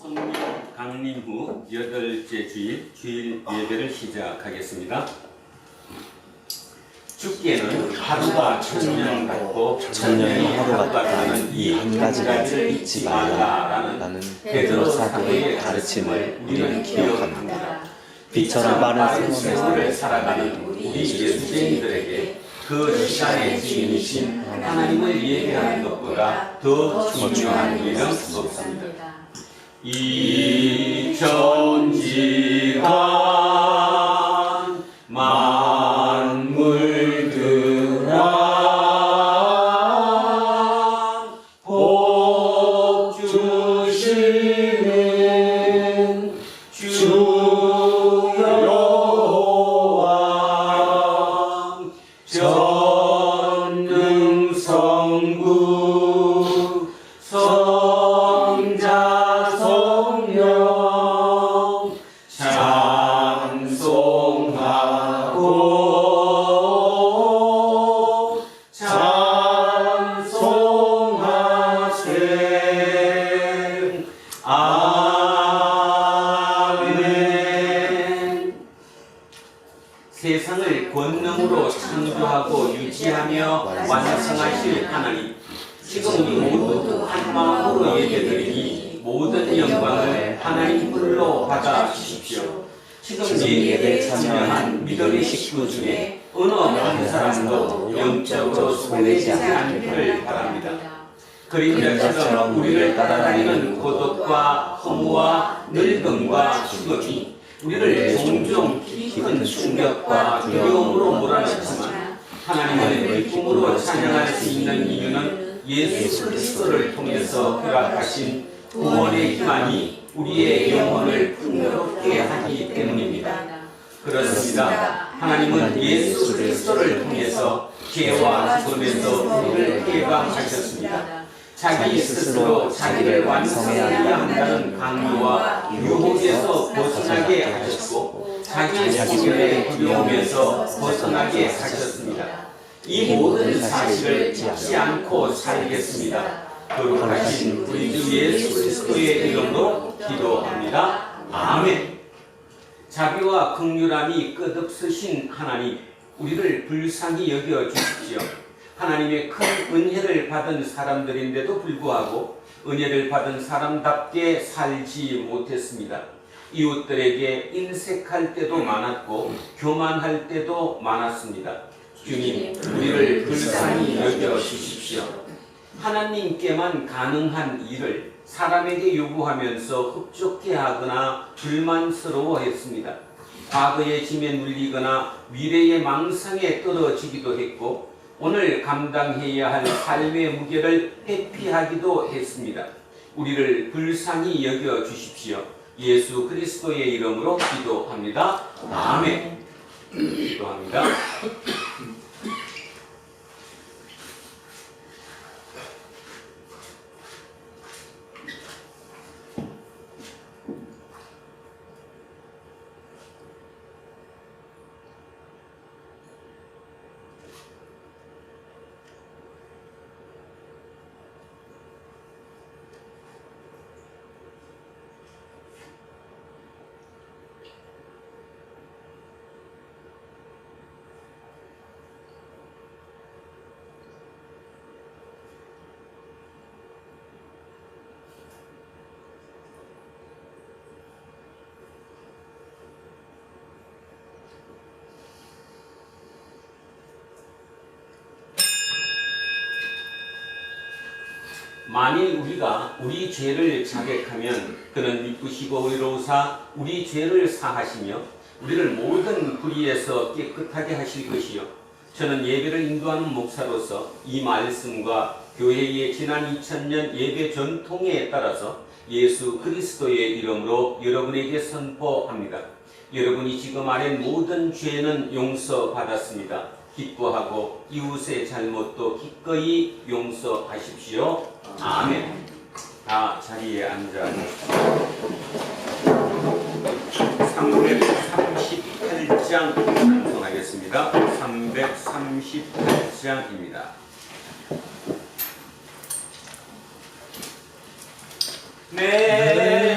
성령 강림 후 8째 주일 예배를 시작하겠습니다. 주께는 하루가 천년 같고 천년이 하루 같다는 이 한 가지를 잊지 말라라는 베드로 사도의 가르침을 우리는 기억합니다. 빛처럼 빠른 세월을 살아가는 우리 예수쟁이들에게 그 시간의 주인이신 하나님을 예배하는 것보다 더 중요한 일은 없습니다. 이천지간 만물들아 복 주시는 주 여호와 전능성부 성자 성령 찬송하고 찬송하세. 아멘. 세상을 권능으로 창조하고 유지하며 완성하실 하나님, 지금 우리 모두 한 마음으로 예배드리니 모든 영광을 하나님 불로 받아 주십시오. 지금 예배에 참여한 믿음의 식구 중에 어느 한 사람도 영적으로 소외되지 않기를 바랍니다. 그림자처럼 우리를 따라다니는 고독과 허무와 늙음과 죽음이 우리를 종종 깊은 충격과 두려움으로 몰아넣지만 하나님의 기쁨으로 찬양할 수 있는 이유는 예수 그리스도를 통해서 허락하신 구원의 기만이 우리의 영혼을 풍요롭게 하기 때문입니다. 그렇습니다. 하나님은 예수 그리스도를 통해서 죄와 죽음에서 우리를 해방하셨습니다. 자기 스스로 자기를 완성해야 한다는 강요와 유혹에서 벗어나게 하셨고 자기 자신의 두려움에서 벗어나게 하셨습니다. 이 모든 사실을 잊지 않고 살겠습니다. 거룩하신 우리 주 예수 그리스도의 이름으로 기도합니다. 아멘. 자비와 긍휼함이 끝없으신 하나님, 우리를 불쌍히 여겨 주십시오. 하나님의 큰 은혜를 받은 사람들인데도 불구하고 은혜를 받은 사람답게 살지 못했습니다. 이웃들에게 인색할 때도 많았고 교만할 때도 많았습니다. 주님, 우리를 불쌍히 여겨 주십시오. 하나님께만 가능한 일을 사람에게 요구하면서 흡족해 하거나 불만스러워했습니다. 과거의 짐에 눌리거나 미래의 망상에 떨어지기도 했고 오늘 감당해야 할 삶의 무게를 회피하기도 했습니다. 우리를 불쌍히 여겨 주십시오. 예수 그리스도의 이름으로 기도합니다. 아멘. 기도합니다. 만일 우리가 우리 죄를 자백하면 그는 미쁘시고 의로우사 우리 죄를 사하시며 우리를 모든 불의에서 깨끗하게 하실 것이요. 저는 예배를 인도하는 목사로서 이 말씀과 교회의 지난 2000년 예배 전통에 따라서 예수 그리스도의 이름으로 여러분에게 선포합니다. 여러분이 지금 아는 모든 죄는 용서받았습니다. 기뻐하고 이웃의 잘못도 기꺼이 용서하십시오. 아멘. 다 자리에 앉아 주십시오. 338장 찬송하겠습니다. 338장입니다. 내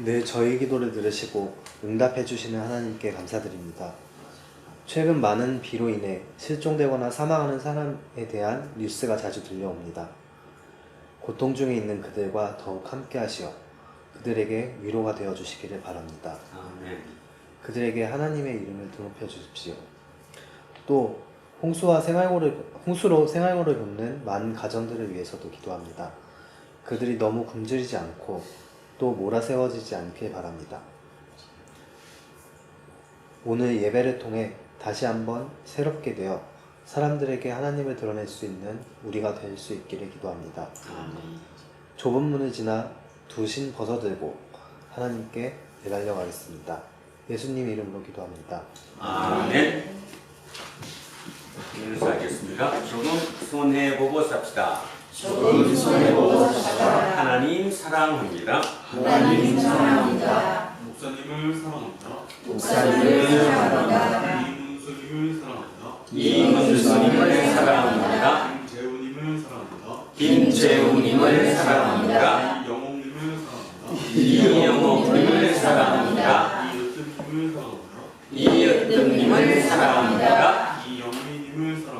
늘 저희 기도를 들으시고 응답해 주시는 하나님께 감사드립니다. 최근 많은 비로 인해 실종되거나 사망하는 사람에 대한 뉴스가 자주 들려옵니다. 고통 중에 있는 그들과 더욱 함께 하시어 그들에게 위로가 되어 주시기를 바랍니다. 아멘. 그들에게 하나님의 이름을 드높여 주십시오. 또 홍수로 생활고를 겪는 많은 가정들을 위해서도 기도합니다. 그들이 너무 굶주리지 않고 또 몰아세워지지 않길 바랍니다. 오늘 예배를 통해 다시 한번 새롭게 되어 사람들에게 하나님을 드러낼 수 있는 우리가 될 수 있기를 기도합니다. 좁은 문을 지나 두 신 벗어들고 하나님께 내달려가겠습니다. 예수님 이름으로 기도합니다. 아멘. 인사하겠습니다. 조금 손해보고 삽시다. 조금 손해보고 삽시다. 하나님 사랑합니다. 하나님 사랑합니다. 목사님을 사랑합니다. 목사님을 사랑합니다. 이문수님을 사랑합니다. 이문수님을 사랑합니다. 김재우님을 사랑합니다. 김재우님을 사랑합니다. 이영옥님을 사랑합니다. 이영옥님을 사랑합니다. 이으뜸님을 사랑합니다. 이으뜸님을 사랑합니다.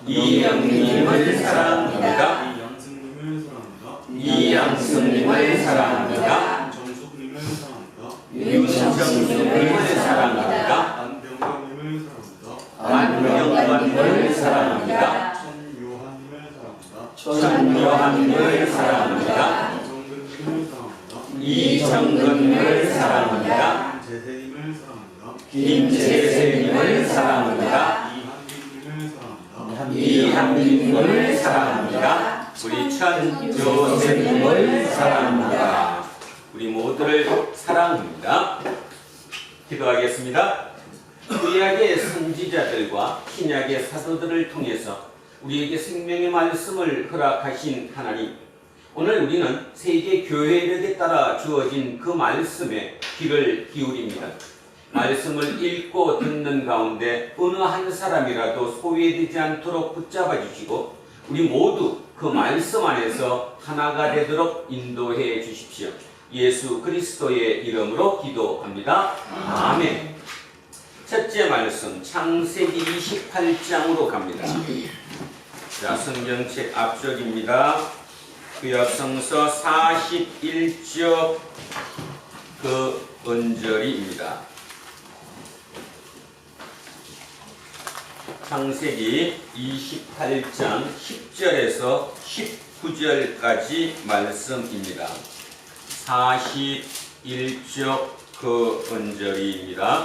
이영미님을 사랑합니다. 이영미님을 사랑합니다. 이양승님을 사랑합니다. 이양승님을 사랑합니다. 정숙님을 사랑합니다. 윤정수님을 사랑합니다. 안병관님을 사랑합니다. 안병관님을 사랑합니다. 천요한님을 사랑합니다. 천요한님을 사랑합니다. 이정근님을 사랑합니다. 이정근님을 사랑합니다. 김재세님을 사랑합니다. 김재세님을 사랑합니다. 이한빈님을 사랑합니다. 우리 천조세님을 사랑합니다. 우리 모두를 사랑합니다. 기도하겠습니다. 구약의 선지자들과 신약의 사도들을 통해서 우리에게 생명의 말씀을 허락하신 하나님, 오늘 우리는 세계 교회력에 따라 주어진 그 말씀에 귀를 기울입니다. 말씀을 읽고 듣는 가운데 어느 한 사람이라도 소외되지 않도록 붙잡아 주시고 우리 모두 그 말씀 안에서 하나가 되도록 인도해 주십시오. 예수 그리스도의 이름으로 기도합니다. 아멘. 첫째 말씀 창세기 28장으로 갑니다. 자, 성경책 앞쪽입니다. 구약성서 41쪽 그 언저리입니다. 창세기 28장 10절에서 19절까지 말씀입니다. 41쪽 그 언저리입니다.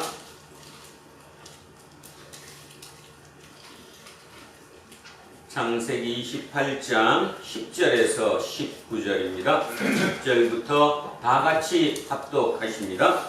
창세기 28장 10절에서 19절입니다. 10절부터 다 같이 합독하십니다.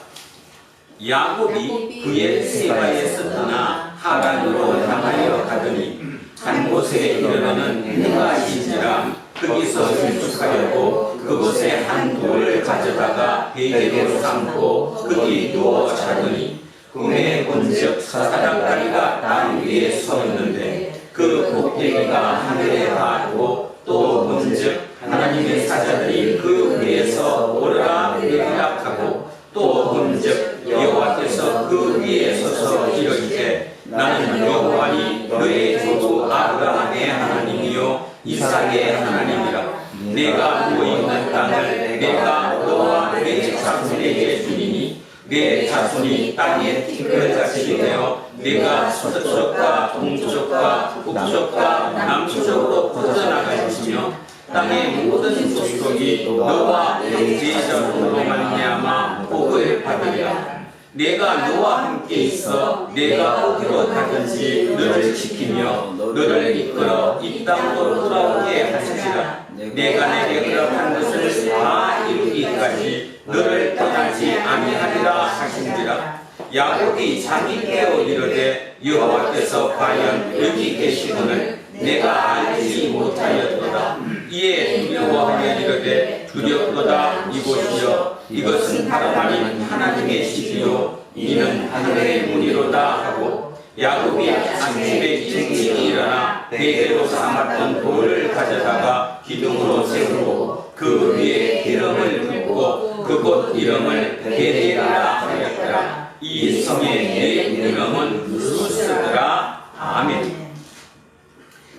야곱이 브엘세바에서 떠나 하란으로 향하여 가더니 한 곳에 이르러는 해가 진지라 거기서 일축하려고 그곳에 한 돌을 가져다가 베개로 삼고 거기 누워 자더니 꿈에 본즉 사람다리가 땅 위에 서 있는데 그 꼭대기가 하늘에 닿고 또 본즉 하나님의 사자들이 그 위에서 오르락 내리락 하고 또 본즉 여호와께서 그 위에 서서 이르시되 나는 여호와니 너의 조부 아브라함의 하나님이요 이삭의 하나님이라. 내가 누워있는 땅을 내가 너와 내 자손에게 주리니 내 자손이 땅의 티끌같이 되어 내가 서쪽과 동쪽과 북쪽과 남쪽으로 퍼져나갈 것이며 땅의 모든 족속이 너와 형제자손으로 말미암아 복을 받으리라. 내가 너와 함께 있어 내가 어디로 가든지 너를 지키며 너를 이끌어 이 땅으로 돌아오게 하시리라. 내가 내게 허락한 것을 다 이루기까지 너를 떠나지 아니하리라 하시니라. 야곱이 잠이 깨어 이르되 여호와께서 과연 여기 계시거늘 내가 알지 못하였도다. 이에 두려워하여 이르되 두렵도다. 이곳이여 이것은 바로 아닌 하나님의 집이요 이는 하늘의 문이로다 하고 야곱이 아침에 일찍 일어나 베개로 삼았던 돌을 가져다가 기둥으로 세우고 그 위에 기름을 붓고 그곳 이름을 베델이라 하였더라. 이 성의 이름은 루스더라. 아멘.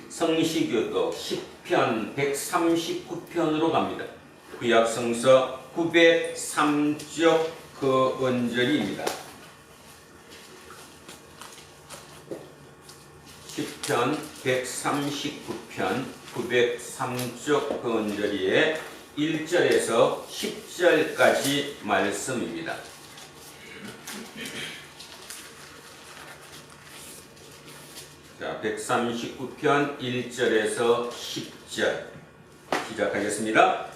성시교독 10편 139편으로 갑니다. 구약성서 903쪽 그 언저리입니다. 10편 139편 903쪽 그 언저리에 1절에서 10절까지 말씀입니다. 자, 139편 1절에서 10절 시작하겠습니다.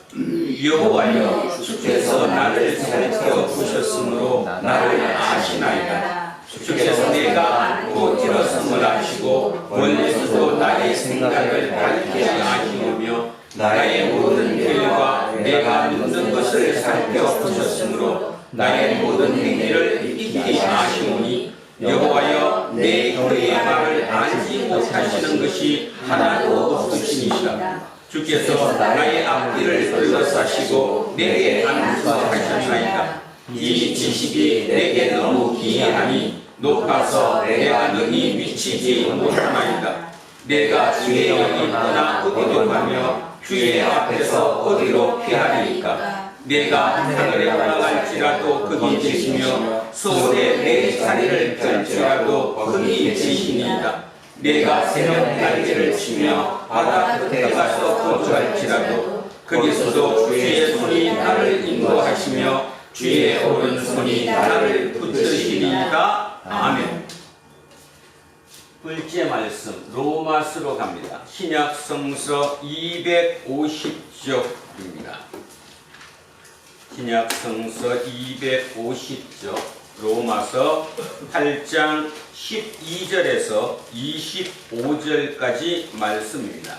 여호와여, 주께서 나를 살펴보셨으므로 나를 아시나이다. 주께서 내가 안고 일어섬을 아시고 멀리서도 나의 생각을 밝게 아시오며 나의 모든 길과 내가 묻는 것을 살펴보셨으므로 나의 모든 행위를 익히 아시오니 여호와여, 내 혀의 말을 알지 못하시는 것이 하나도 없으시니이다. 주께서 나의 앞길을 둘러싸시고 내게 안수하셨나이다. 이 지식이 내게 너무 기이하니 높아서 내가 능히 미치지 못하나이다. 내가 주의 영이 떠나 어디로 가며 주의 앞에서 어디로 피하리까? 내가 하늘에 올라갈지라도 거기 계시며 수월에 내 자리를 펼지라도 거기 계시니이다. 내가 새벽 날개를 치며 바다 끝에 가서 거주할지라도 거기서도 주의 손이 나를 인도하시며 주의 오른손이 나를 붙드시리이다. 아멘. 둘째 말씀 로마서로 갑니다. 신약 성서 250쪽입니다. 신약 성서 250쪽 로마서 8장 12절에서 25절까지 말씀입니다.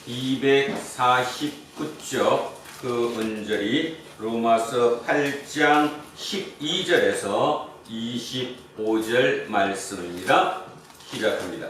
249쪽 그 언저리 로마서 8장 12절에서 25절 말씀입니다. 시작합니다.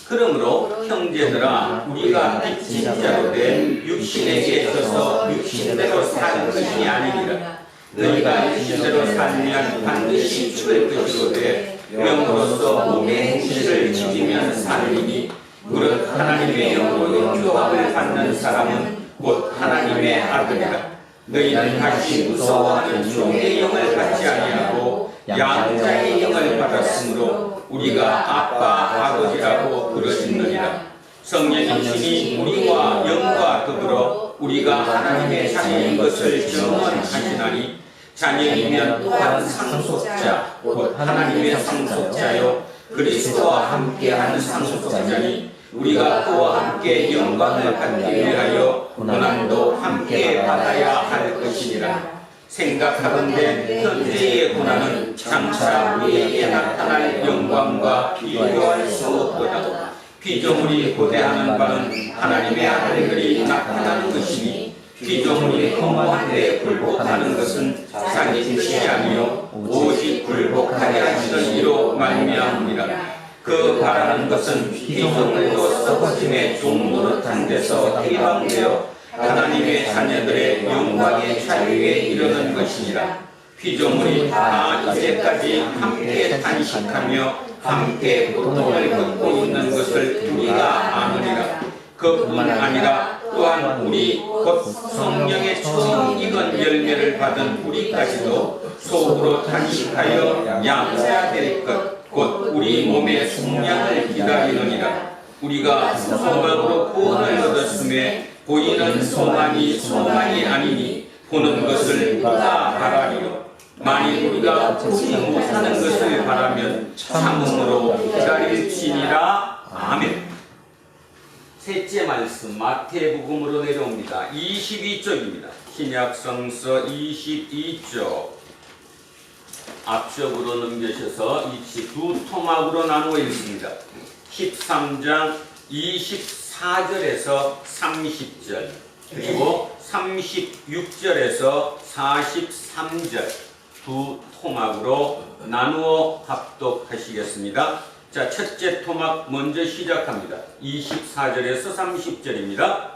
그러므로 형제들아, 우리가 빚진 자로 된 육신에게 있어서 육신대로 사는 것이 아니니라. 너희가 육신대로 살면 반드시 죽을 것이로되 영으로서 몸의 행실을 지키면 사느니니 무릇 하나님의 영으로 교합을 받는 사람은 곧 하나님의 아들이라. 너희는 다시 무서워하는 종의 영을 받지 아니하고 양자의 영을 받았으므로 우리가 아빠 아버지라고 부르짖느니라. 성령이시니 우리와 영과 더불어 우리가 하나님의 자녀인 것을 증언하시나니 자녀이면 또한 상속자 곧 하나님의 상속자요 그리스도와 함께하는 상속자니 우리가 그와 함께 영광을 받기 위하여 고난도 함께 받아야 할 것이니라. 생각하건대 현재의 고난은 장차 우리에게 나타날 영광과 비교할 수 없도다. 피조물이 고대하는 바는 하나님의 아들들이 나타나는 것이니 피조물이 허무한데 굴복하는 것은 자기 뜻이 아니요 오직 굴복하게 하시는 이로 말미암으니라. 그 바라는 것은 피조물도 썩어짐의 종노릇한 데서 해방되어 하나님의 자녀들의 영광의 자유에 이르는 것이니라. 피조물이 다 이제까지 함께 단식하며 함께 고통을 겪고 있는 것을 우리가 아느니라. 그뿐 아니라 또한 우리 곧 성령의 처음 익은 열매를 받은 우리까지도 속으로 단식하여 양자야 될 것 곧 우리 몸의 속량을 기다리느니라. 우리가 소망으로 구원을 얻었음에 보이는 소망이 소망이 아니니 보는 것을 누가 바라리요. 만일 우리가 보지 못하는 것을 바라면 참음으로 기다릴지니라. 아멘. 셋째 말씀 마태복음으로 내려옵니다. 22쪽입니다. 신약성서 22쪽 앞쪽으로 넘겨셔서 이치 두 토막으로 나누어 있습니다. 13장 24절에서 30절 그리고 36절에서 43절 두 토막으로 나누어 합독하시겠습니다. 자, 첫째 토막 먼저 시작합니다. 24절에서 30절입니다.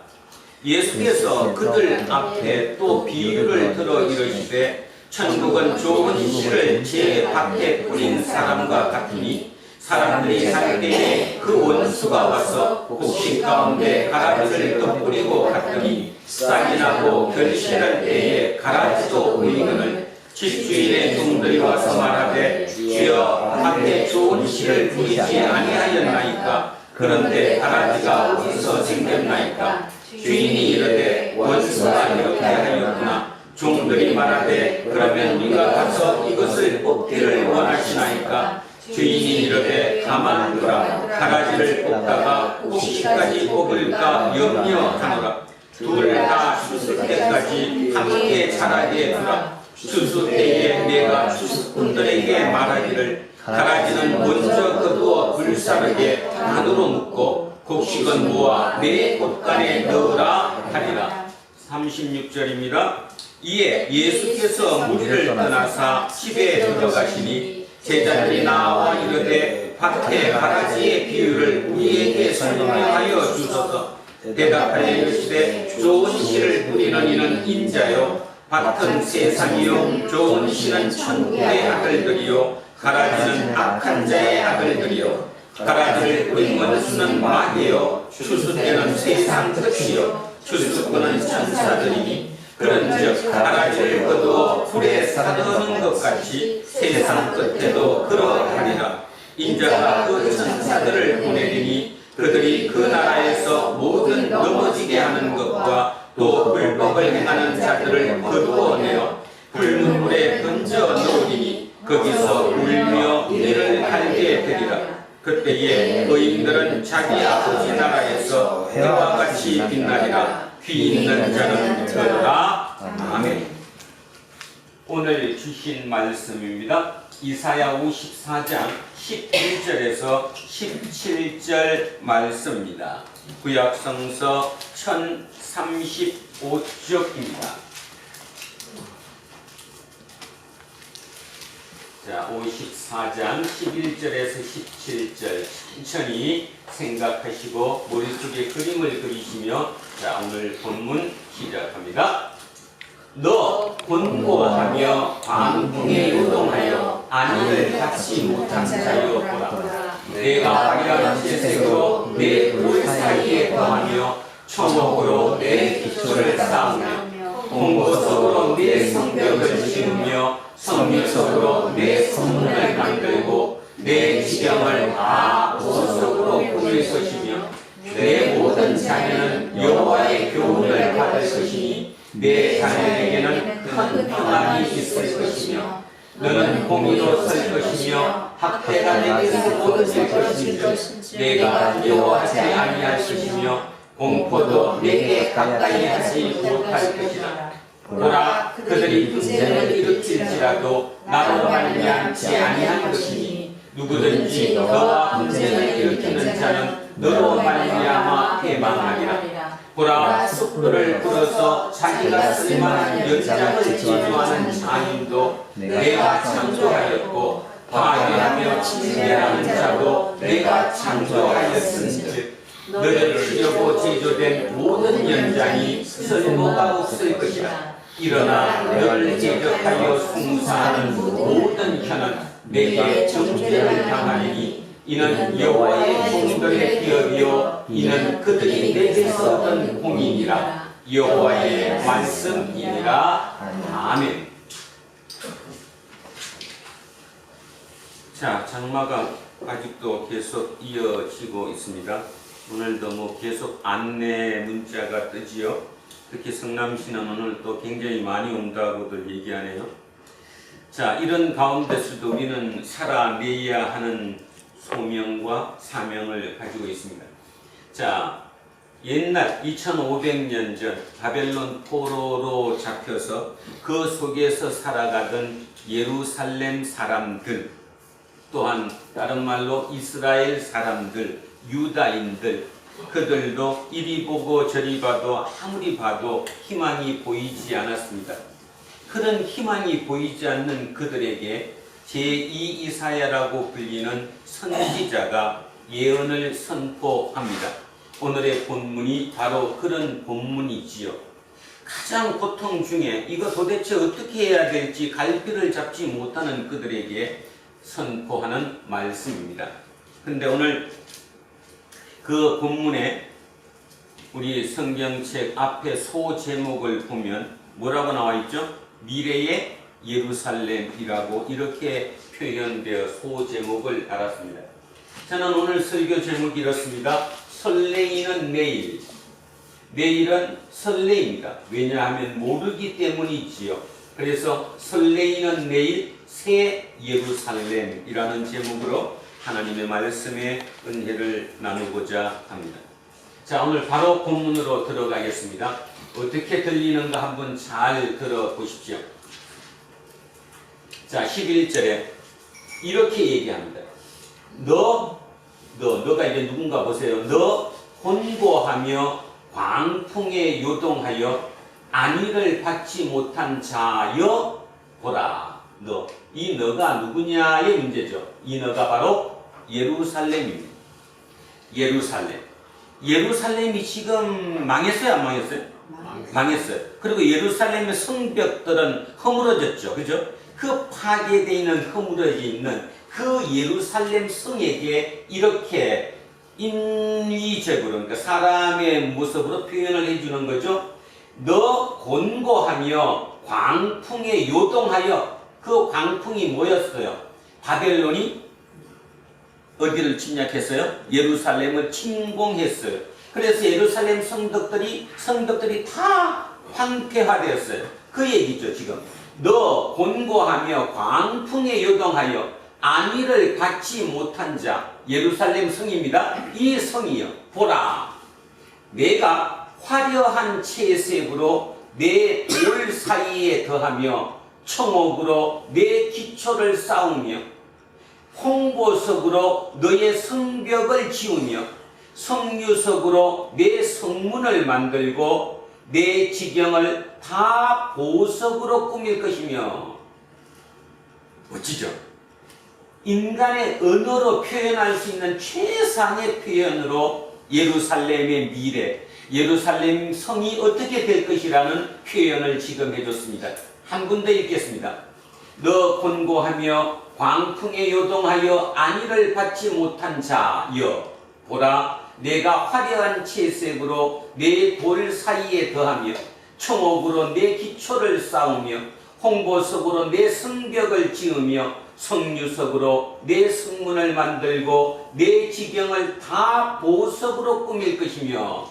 예수께서 그들 앞에 또 비유를 들어 이르시되 천국은 좋은 씨를 제 밭에 뿌린 사람과 같으니 사람들이 살 때에 그 원수가 와서 곡식 가운데 가라지를 덧뿌리고 갔더니 싹이 나고 결실할 때에 가라지도 보이거늘 집주인의 종들이 와서 말하되 주여 밭에 좋은 씨를 뿌리지 아니하였나이까 그런데 가라지가 어디서 생겼나이까 주인이 이르되 원수가 이렇게 하였구나 종들이 말하되 그러면 네가 가서 이것을 뽑기를 원하시나이까 주인이 이르되 가만두라 가라지를 뽑다가 곡식까지 뽑을까 염려하노라 둘 다 추수 때까지 함께 자라게 두라 추수 때에 내가 추수꾼들에게 말하기를 가라지는 먼저 거두어 불사르게 단으로 묶고 곡식은 모아 내 곳간에 넣으라 하리라. 36절입니다. 이에 예수께서 무리를 떠나사 집에 들어가시니 제자들이 나와 이르되 밭에 가라지의 비유를 우리에게 설명하여 주소서. 대답하여 이르시되 좋은 씨를 뿌리는 이는 인자요 밭은 세상이요 좋은 씨는 천국의 아들들이요 가라지는 악한 자의 아들들이요 가라지를 뿌린 원수는 마귀요 추수 때는 세상 끝이요 추수꾼은 천사들이니 그런즉 가라지를 거두어 불에 사르는 것 같이 세상 끝에도 그러하리라. 인자가 그 천사들을 보내리니 그들이 그 나라에서 모든 넘어지게 하는 것과 또 불법을 행하는 자들을 거두어내어 불문물에 던져 넣으리니 거기서 울며 이를 갈게 되리라. 그때에 의인들은 자기 아버지 나라에서 해와 같이 빛나리라. 귀 있는 자는 들으라. 아멘. 오늘 주신 말씀입니다. 이사야 54장 11절에서 17절 말씀입니다. 구약성서 1035쪽입니다. 자, 54장 11절에서 17절 천천히 생각하시고 머릿속에 그림을 그리시며 자, 오늘 본문 시작합니다. 너 곤고하며 광풍에 요동하여 안위를 갖지 못한 자여 보라. 내가 화려한 채색으로 내 볼 사이에 거하며 초목으로 내 기초를 쌓으며 홍보석으로 내 성벽을 씌우며 성밀석으로 내 성문을 만들고 내 지경을 다 보석으로 꾸밀 것이며 내 모든 자녀는 여호와의 교훈을 받을 것이니 내 자녀에게는 큰 평안이 있을 것이며 너는 공의로 설 것이며 학대가 내게서 모든 것인지 내가 두려워하지 아니할 것이며 공포도 내게 가까이 하지 못할 것이라. 보라 그들이 분쟁을 일으킬지라도 나로 말미암지 아니할 것이니 누구든지 너와 분쟁을 일으키는 자는 너로 말미암아 해방하리라. 보라 숯불을 불어서 자기가 쓸만한 연장을 제조하는 장인도 내가 창조하였고 파괴하며 침례하는 자도 내가 창조하였은즉 너를 치려고 제조된 모든 연장이 쓸모가 없을 것이라. 일어나 너를 제적하여 숭사하는 모든 혀는 내게 정죄를 당하리니 이는 여호와의 종들의 기업이요 이는 그들이 내게서 얻은 공이니라. 여호와의 말씀이니라. 아멘. 자, 장마가 아직도 계속 이어지고 있습니다. 오늘도 뭐 계속 안내 문자가 뜨지요. 특히 성남시는 오늘 또 굉장히 많이 온다고들 얘기하네요. 자, 이런 가운데서도 우리는 살아내야 하는 소명과 사명을 가지고 있습니다. 자, 옛날 2500년 전 바벨론 포로로 잡혀서 그 속에서 살아가던 예루살렘 사람들, 또한 다른 말로 이스라엘 사람들, 유다인들, 그들도 이리 보고 저리 봐도 아무리 봐도 희망이 보이지 않았습니다. 그런 희망이 보이지 않는 그들에게 제2이사야라고 불리는 선지자가 예언을 선포합니다. 오늘의 본문이 바로 그런 본문이지요. 가장 고통 중에 이거 도대체 어떻게 해야 될지 갈피를 잡지 못하는 그들에게 선포하는 말씀입니다. 근데 오늘 그 본문에 우리 성경책 앞에 소 제목을 보면 뭐라고 나와 있죠? 미래의 예루살렘이라고 이렇게 표현되어 소 제목을 달았습니다. 저는 오늘 설교 제목이 이렇습니다. 설레이는 내일. 내일은 설레입니다. 왜냐하면 모르기 때문이지요. 그래서 설레이는 내일 새 예루살렘이라는 제목으로 하나님의 말씀에 은혜를 나누고자 합니다. 자, 오늘 바로 본문으로 들어가겠습니다. 어떻게 들리는가 한번 잘 들어보십시오. 자, 11절에 이렇게 얘기합니다. 너가 이제 누군가 보세요. 너 혼고하며 광풍에 요동하여 안위를 받지 못한 자여 보라. 이 너가 누구냐의 문제죠. 이 너가 바로 예루살렘입니다. 예루살렘이 지금 망했어요, 안 망했어요? 망했어요. 그리고 예루살렘의 성벽들은 허물어졌죠. 그죠? 그 파괴되어 있는, 허물어져 있는 그 예루살렘 성에게 이렇게 인위적으로, 그러니까 사람의 모습으로 표현을 해주는 거죠. 너 곤고하며 광풍에 요동하여. 그 광풍이 뭐였어요? 바벨론이 어디를 침략했어요? 예루살렘을 침공했어요. 그래서 예루살렘 성벽들이 다 황폐화되었어요. 그 얘기죠, 지금. 너 곤고하며 광풍에 요동하여 안위를 받지 못한 자, 예루살렘 성입니다. 이 성이요, 보라. 내가 화려한 채색으로 내 돌 사이에 더하며 청옥으로 내 기초를 쌓으며 홍보석으로 너의 성벽을 지으며 성유석으로 내 성문을 만들고 내 지경을 다 보석으로 꾸밀 것이며. 멋지죠? 인간의 언어로 표현할 수 있는 최상의 표현으로 예루살렘의 미래, 예루살렘 성이 어떻게 될 것이라는 표현을 지금 해줬습니다. 한 분 더 읽겠습니다. 너 곤고하며 광풍에 요동하여 안위를 받지 못한 자여 보라. 내가 화려한 채색으로 내 돌 사이에 더하며 청옥으로 내 기초를 쌓으며 홍보석으로 내 성벽을 지으며 성유석으로 내 성문을 만들고 내 지경을 다 보석으로 꾸밀 것이며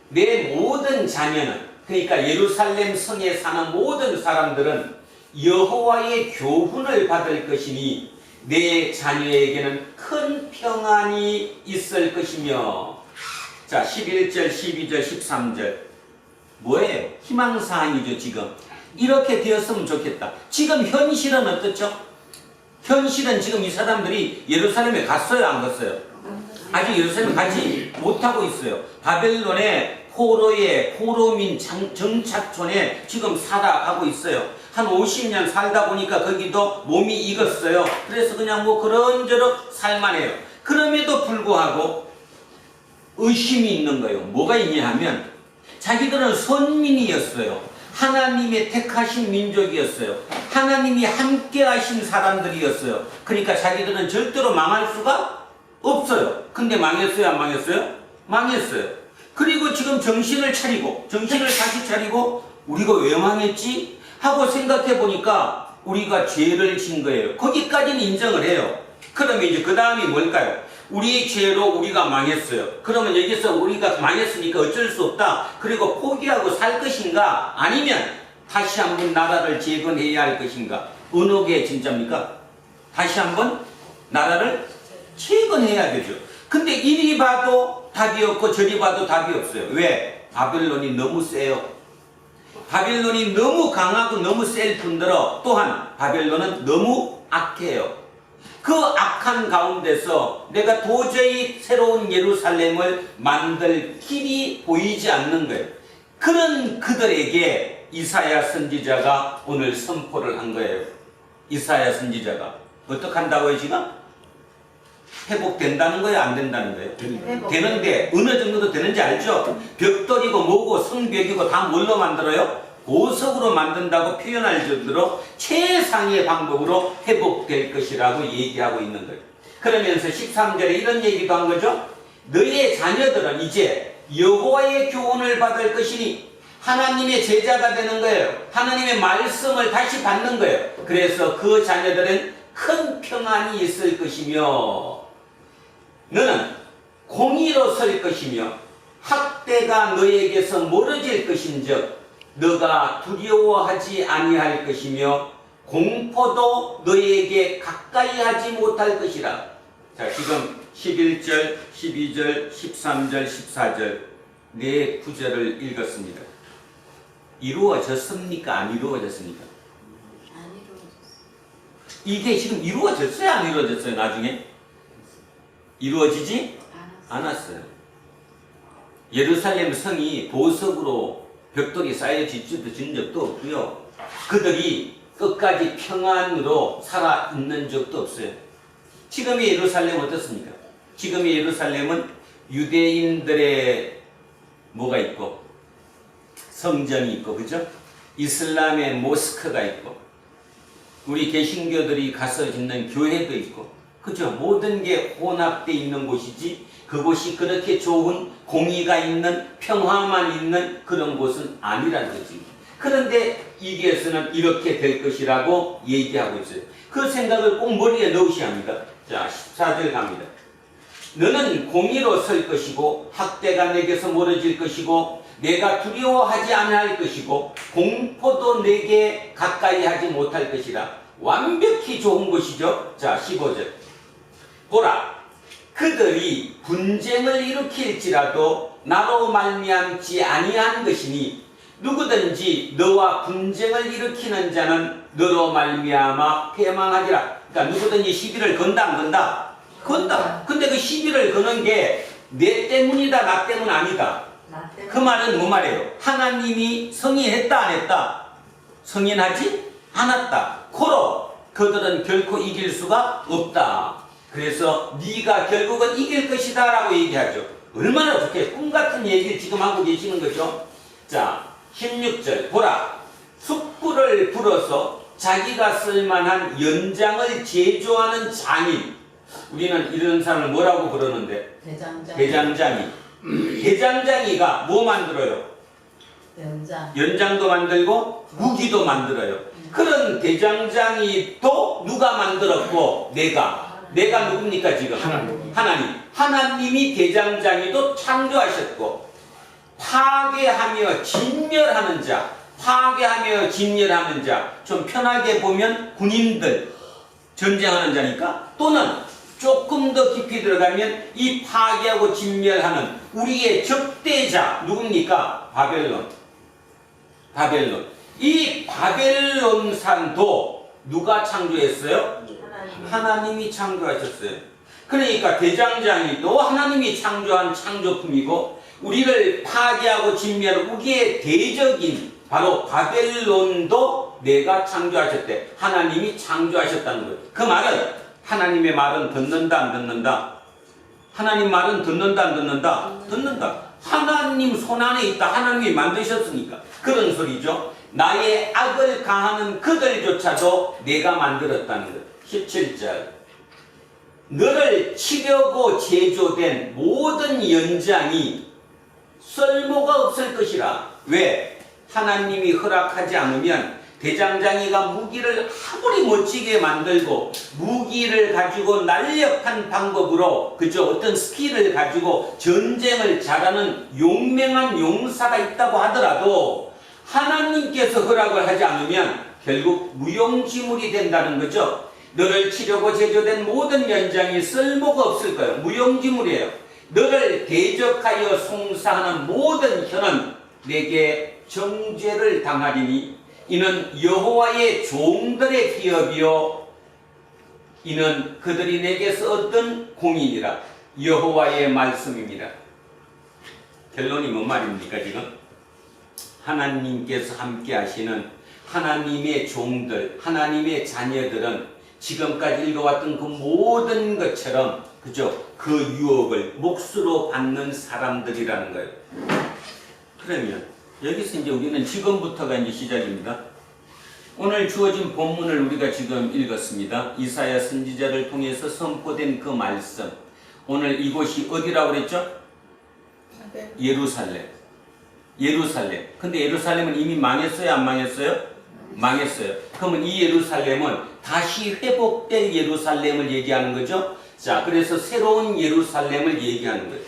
내 모든 자녀는, 그러니까 예루살렘 성에 사는 모든 사람들은 여호와의 교훈을 받을 것이니 내 자녀에게는 큰 평안이 있을 것이며. 자, 11절, 12절, 13절 뭐예요? 희망사항이죠. 지금 이렇게 되었으면 좋겠다. 지금 현실은 어떻죠? 현실은 지금 이 사람들이 예루살렘에 갔어요, 안 갔어요? 아직 예루살렘 가지 못하고 있어요. 바벨론의 포로민 정착촌에 지금 살아가고 있어요. 한 50년 살다 보니까 거기도 몸이 익었어요. 그래서 그냥 뭐 그런저런 살만해요. 그럼에도 불구하고 의심이 있는 거예요. 뭐가 있냐 하면 자기들은 선민이었어요. 하나님의 택하신 민족이었어요. 하나님이 함께 하신 사람들이었어요. 그러니까 자기들은 절대로 망할 수가 없어요. 근데 망했어요, 안 망했어요? 망했어요. 그리고 지금 정신을 다시 차리고 우리가 왜 망했지? 하고 생각해 보니까 우리가 죄를 진 거예요. 거기까지는 인정을 해요. 그러면 이제 그 다음이 뭘까요? 우리 죄로 우리가 망했어요. 그러면 여기서 우리가 망했으니까 어쩔 수 없다. 그리고 포기하고 살 것인가? 아니면 다시 한번 나라를 재건해야 할 것인가? 어느 게 진짜입니까? 다시 한번 나라를 재건해야 되죠. 근데 이리 봐도 답이 없고 저리 봐도 답이 없어요. 왜? 바벨론이 너무 세요. 바벨론이 너무 강하고 너무 셀 뿐더러 또한 바벨론은 너무 악해요. 그 악한 가운데서 내가 도저히 새로운 예루살렘을 만들 길이 보이지 않는 거예요. 그런 그들에게 이사야 선지자가 오늘 선포를 한 거예요. 이사야 선지자가 어떻게 한다고요 지금? 회복된다는 거예요? 안 된다는 거예요? 되는데 어느 정도 되는지 알죠? 벽돌이고 뭐고 성벽이고 다 뭘로 만들어요? 보석으로 만든다고 표현할 정도로 최상의 방법으로 회복될 것이라고 얘기하고 있는 거예요. 그러면서 13절에 이런 얘기도 한 거죠. 너희의 자녀들은 이제 여호와의 교훈을 받을 것이니 하나님의 제자가 되는 거예요. 하나님의 말씀을 다시 받는 거예요. 그래서 그 자녀들은 큰 평안이 있을 것이며 너는 공의로 설 것이며 학대가 너에게서 멀어질 것인즉 너가 두려워하지 아니할 것이며 공포도 너에게 가까이 하지 못할 것이라. 자, 지금 11절, 12절, 13절, 14절 네 구절을 읽었습니다. 이루어졌습니까? 안 이루어졌습니까? 안 이루어졌어요. 이게 지금 이루어졌어요? 안 이루어졌어요? 나중에? 이루어지지 않았어요. 예루살렘 성이 보석으로 벽돌이 쌓여진 적도 없고요. 그들이 끝까지 평안으로 살아있는 적도 없어요. 지금의 예루살렘은 어떻습니까? 지금의 예루살렘은 유대인들의 뭐가 있고 성전이 있고 그죠? 이슬람의 모스크가 있고 우리 개신교들이 가서 짓는 교회도 있고 그죠? 모든 게 혼합되어 있는 곳이지 그곳이 그렇게 좋은 공의가 있는 평화만 있는 그런 곳은 아니라는 거지. 그런데 이게서는 이렇게 될 것이라고 얘기하고 있어요. 그 생각을 꼭 머리에 넣으셔야 합니다. 자, 14절 갑니다. 너는 공의로 설 것이고 학대가 내게서 멀어질 것이고 내가 두려워하지 않을 것이고 공포도 내게 가까이 하지 못할 것이라. 완벽히 좋은 것이죠. 자, 15절 보라 그들이 분쟁을 일으킬지라도 나로 말미암지 아니한 것이니 누구든지 너와 분쟁을 일으키는 자는 너로 말미암아 패망하리라. 그러니까 누구든지 시비를 건다 안 건다? 건다. 근데 그 시비를 거는 게 내 때문이다 나 때문 아니다. 그 말은 뭐 말이에요? 하나님이 승인했다 안 했다? 승인하지 않았다. 고로 그들은 결코 이길 수가 없다. 그래서 네가 결국은 이길 것이다 라고 얘기하죠. 얼마나 좋게 꿈같은 얘기를 지금 하고 계시는 거죠. 자, 16절 보라 숯불을 불어서 자기가 쓸만한 연장을 제조하는 장인. 우리는 이런 사람을 뭐라고 부르는데? 대장장이. 대장장이가 뭐 만들어요? 연장도 만들고 무기도 만들어요. 그런 대장장이도 누가 만들었고 내가 누굽니까 지금? 하나님이 대장장이도 창조하셨고 파괴하며 진멸하는 자 좀 편하게 보면 군인들 전쟁하는 자니까 또는 조금 더 깊이 들어가면 이 파괴하고 진멸하는 우리의 적대자 누굽니까? 바벨론. 이 바벨론산도 누가 창조했어요? 하나님이 창조하셨어요. 그러니까 대장장이도 하나님이 창조한 창조품이고 우리를 파괴하고 진멸하는 우리의 대적인 바로 바벨론도 내가 창조하셨대. 하나님이 창조하셨다는 거예요. 그 말은 하나님의 말은 듣는다 안 듣는다? 하나님 말은 듣는다 안 듣는다? 듣는다. 하나님 손안에 있다. 하나님이 만드셨으니까 그런 소리죠. 나의 악을 가하는 그들조차도 내가 만들었다는 것. 17절 너를 치려고 제조된 모든 연장이 쓸모가 없을 것이라. 왜? 하나님이 허락하지 않으면 대장장이가 무기를 아무리 멋지게 만들고 무기를 가지고 날렵한 방법으로 그저 어떤 스킬을 가지고 전쟁을 잘하는 용맹한 용사가 있다고 하더라도 하나님께서 허락을 하지 않으면 결국 무용지물이 된다는 거죠. 너를 치려고 제조된 모든 연장이 쓸모가 없을 거예요. 무용지물이에요. 너를 대적하여 송사하는 모든 혀는 내게 정죄를 당하리니 이는 여호와의 종들의 기업이요 이는 그들이 내게서 얻은 공인이라. 여호와의 말씀입니다. 결론이 뭔 말입니까 지금? 하나님께서 함께 하시는 하나님의 종들, 하나님의 자녀들은 지금까지 읽어왔던 그 모든 것처럼 그죠? 그 유혹을 몫으로 받는 사람들이라는 거예요. 그러면 여기서 이제 우리는 지금부터가 이제 시작입니다. 오늘 주어진 본문을 우리가 지금 읽었습니다. 이사야 선지자를 통해서 선포된 그 말씀. 오늘 이곳이 어디라고 그랬죠? 예루살렘. 예루살렘. 근데 예루살렘은 이미 망했어요? 안 망했어요? 망했어요. 그러면 이 예루살렘은 다시 회복될 예루살렘을 얘기하는 거죠? 자, 그래서 새로운 예루살렘을 얘기하는 거예요.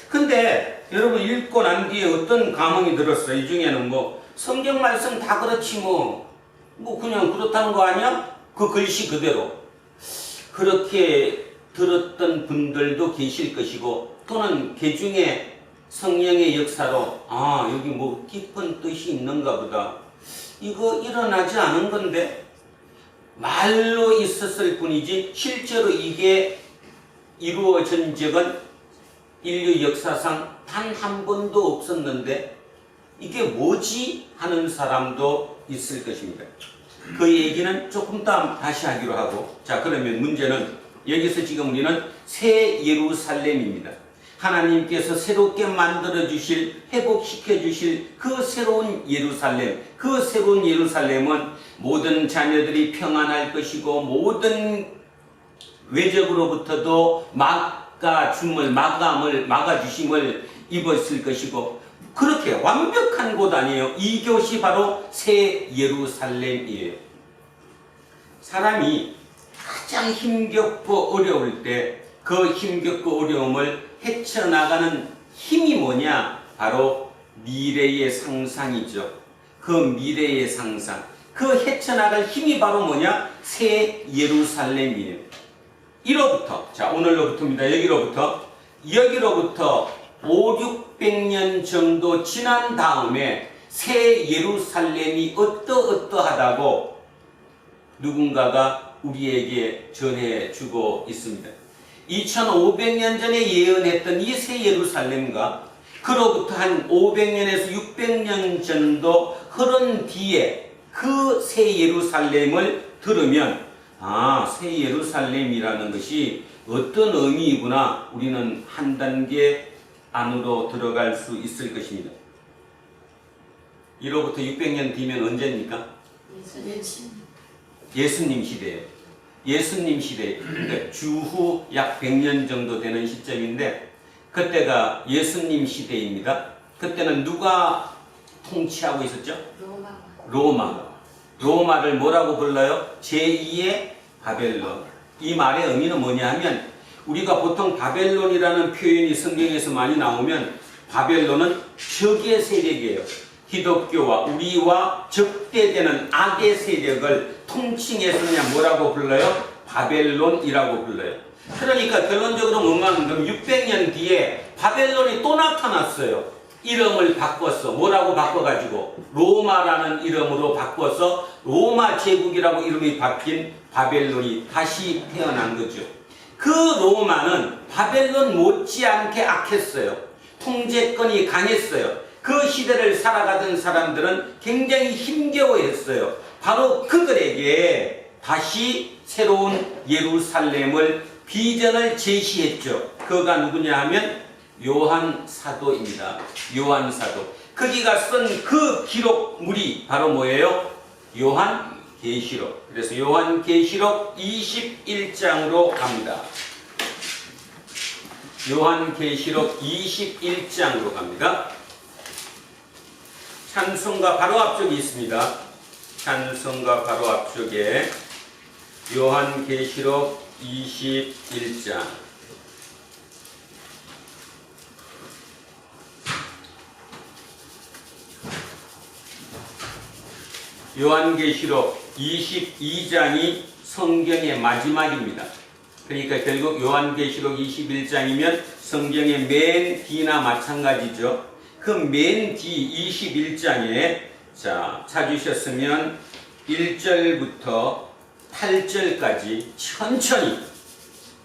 근데 여러분 읽고 난 뒤에 어떤 감흥이 들었어요? 이 중에는 뭐 성경 말씀 다 그렇지 뭐 그냥 그렇다는 거 아니야? 그 글씨 그대로. 그렇게 들었던 분들도 계실 것이고 또는 개중에 성령의 역사로 여기 뭐 깊은 뜻이 있는가 보다. 이거 일어나지 않은 건데 말로 있었을 뿐이지 실제로 이게 이루어진 적은 인류 역사상 단 한 번도 없었는데 이게 뭐지? 하는 사람도 있을 것입니다. 그 얘기는 조금 더 다시 하기로 하고, 자, 그러면 문제는 여기서 지금 우리는 새 예루살렘입니다. 하나님께서 새롭게 만들어 주실, 회복시켜 주실 그 새로운 예루살렘, 그 새로운 예루살렘은 모든 자녀들이 평안할 것이고 모든 외적으로부터도 막아주심을 입었을 것이고, 그렇게 완벽한 곳 아니에요. 이곳이 바로 새 예루살렘이에요. 사람이 가장 힘겹고 어려울 때 그 힘겹고 어려움을 헤쳐나가는 힘이 뭐냐? 바로 미래의 상상이죠. 그 미래의 상상. 그 헤쳐나갈 힘이 바로 뭐냐? 새 예루살렘이에요. 이로부터, 자, 오늘로부터입니다. 여기로부터 500~600년 정도 지난 다음에 새 예루살렘이 어떠하다고 누군가가 우리에게 전해주고 있습니다. 2500년 전에 예언했던 이 새 예루살렘과 그로부터 한 500년에서 600년 정도 흐른 뒤에 그 새 예루살렘을 들으면 새 예루살렘이라는 것이 어떤 의미이구나, 우리는 한 단계 안으로 들어갈 수 있을 것입니다. 이로부터 600년 뒤면 언제입니까? 예수님 시대예요. 예수님 시대, 그러니까 주후 약 100년 정도 되는 시점인데 그때가 예수님 시대입니다. 그때는 누가 통치하고 있었죠? 로마를 뭐라고 불러요? 제2의 바벨론. 이 말의 의미는 뭐냐 하면 우리가 보통 바벨론이라는 표현이 성경에서 많이 나오면 바벨론은 적의 세력이에요. 기독교와 우리와 적대되는 악의 세력을 통칭해서 그냥 뭐라고 불러요? 바벨론이라고 불러요. 그러니까 결론적으로 뭔가는 그럼 600년 뒤에 바벨론이 또 나타났어요. 이름을 바꿔서 뭐라고 바꿔가지고 로마라는 이름으로 바꿔서 로마 제국이라고 이름이 바뀐 바벨론이 다시 태어난 거죠. 그 로마는 바벨론 못지않게 악했어요. 통제권이 강했어요. 그 시대를 살아가던 사람들은 굉장히 힘겨워했어요. 바로 그들에게 다시 새로운 예루살렘을 비전을 제시했죠. 그가 누구냐 하면 요한 사도입니다. 요한 사도. 거기가 쓴 그 기록물이 바로 뭐예요? 요한 계시록. 그래서 요한 계시록 21장으로 갑니다. 요한 계시록 21장으로 갑니다. 찬송가 바로 앞쪽에 있습니다. 찬송가 바로 앞쪽에 요한 계시록 21장. 요한계시록 22장이 성경의 마지막입니다. 그러니까 결국 요한계시록 21장이면 성경의 맨 뒤나 마찬가지죠. 그 맨 뒤 21장에 자 찾으셨으면 1절부터 8절까지 천천히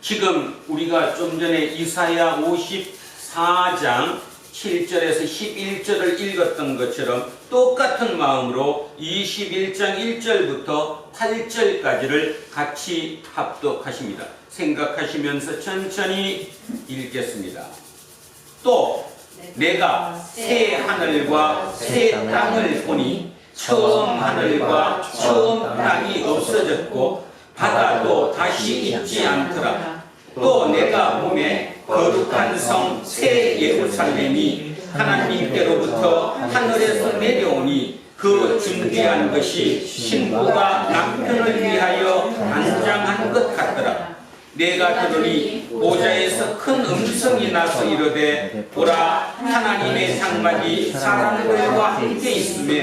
지금 우리가 좀 전에 이사야 54장 7절에서 11절을 읽었던 것처럼 똑같은 마음으로 21장 1절부터 8절까지를 같이 합독하십니다. 생각하시면서 천천히 읽겠습니다. 또 내가 새 하늘과 새 땅을 보니 처음 하늘과 처음 땅이 없어졌고 바다도 다시 있지 않더라. 또 내가 몸에 거룩한 성 새 예루살렘이 하나님께로부터 하늘에서 내려오니 그 준비한 것이 신부가 남편을 위하여 안장한 것 같더라. 내가 들으니 보좌에서 큰 음성이 나서 이르되 보라 하나님의 장막이 사람들과 함께 있으며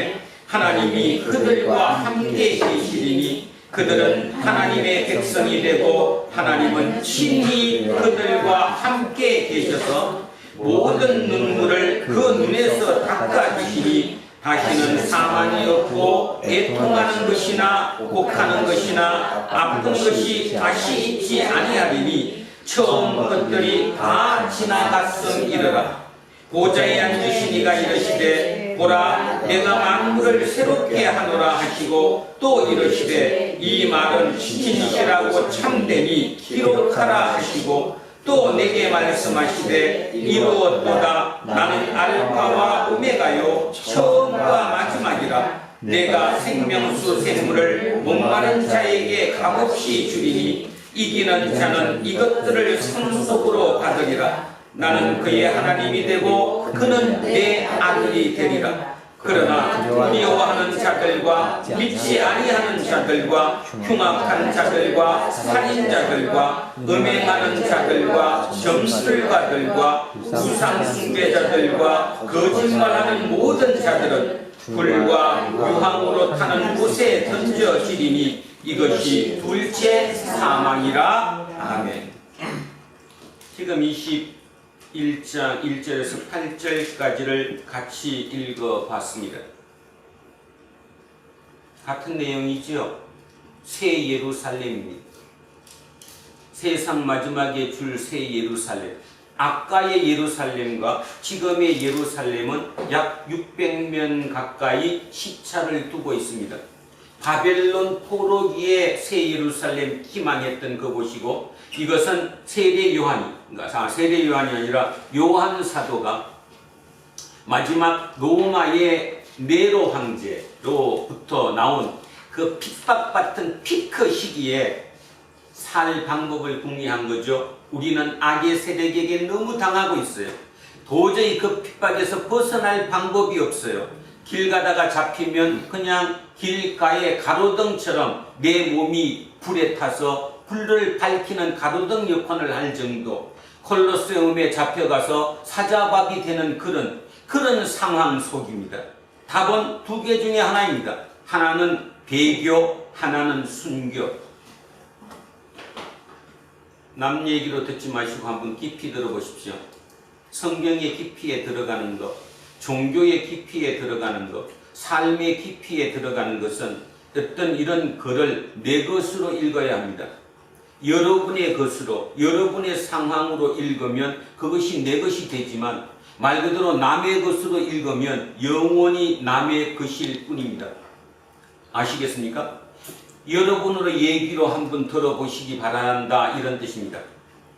하나님이 그들과 함께 계시리니 그들은 하나님의 백성이 되고 하나님은 친히 그들과 함께 계셔서 모든 눈물을 그 눈에서 닦아주시니 다시는 사망이 없고 애통하는 것이나 곡하는 것이나 아픈 것이 다시 있지 아니하리니 처음 것들이 다 지나갔음이러라. 보좌에 앉으신 이가 이르시되 보라 내가 만물을 새롭게 하노라 하시고 또 이르시되 이 말은 진실하고 참되니 기록하라 하시고 또 내게 말씀하시되 이루었도다. 나는 알파와 오메가요 처음과 마지막이라. 내가 생명수 샘물을 목마른 자에게 값없이 주리니 이기는 자는 이것들을 상속으로 받으리라. 나는 그의 하나님이 되고 그는 내 아들이 되리라. 그러나 두려워하는 자들과 믿지 아니하는 자들과 흉악한 자들과 살인자들과 음행하는 자들과 점술가들과 우상숭배자들과 거짓말하는 모든 자들은 불과 유황으로 타는 곳에 던져지리니 이것이 둘째 사망이라. 아멘. 지금 21장 1절에서 8절까지를 같이 읽어봤습니다. 같은 내용이죠. 새 예루살렘입니다. 세상 마지막에 줄 새 예루살렘. 아까의 예루살렘과 지금의 예루살렘은 약 600년 가까이 시차를 두고 있습니다. 바벨론 포로기에 새 예루살렘 희망했던 그곳이고 이것은 세례 요한이 아니라 요한 사도가 마지막 로마의 네로 황제로부터 나온 그 핍박받던 피크 시기에 살 방법을 궁리한 거죠. 우리는 악의 세력에게 너무 당하고 있어요. 도저히 그 핍박에서 벗어날 방법이 없어요. 길 가다가 잡히면 그냥 길가의 가로등처럼 내 몸이 불에 타서 불을 밝히는 가로등 역할을 할 정도, 콜로세움에 잡혀가서 사자밥이 되는 그런 상황 속입니다. 답은 두 개 중에 하나입니다. 하나는 배교, 하나는 순교. 남 얘기로 듣지 마시고 한번 깊이 들어보십시오. 성경의 깊이에 들어가는 것, 종교의 깊이에 들어가는 것, 삶의 깊이에 들어가는 것은 어떤 이런 글을 내 것으로 읽어야 합니다. 여러분의 것으로, 여러분의 상황으로 읽으면 그것이 내 것이 되지만 말 그대로 남의 것으로 읽으면 영원히 남의 것일 뿐입니다. 아시겠습니까? 여러분으로 얘기로 한번 들어보시기 바란다, 이런 뜻입니다.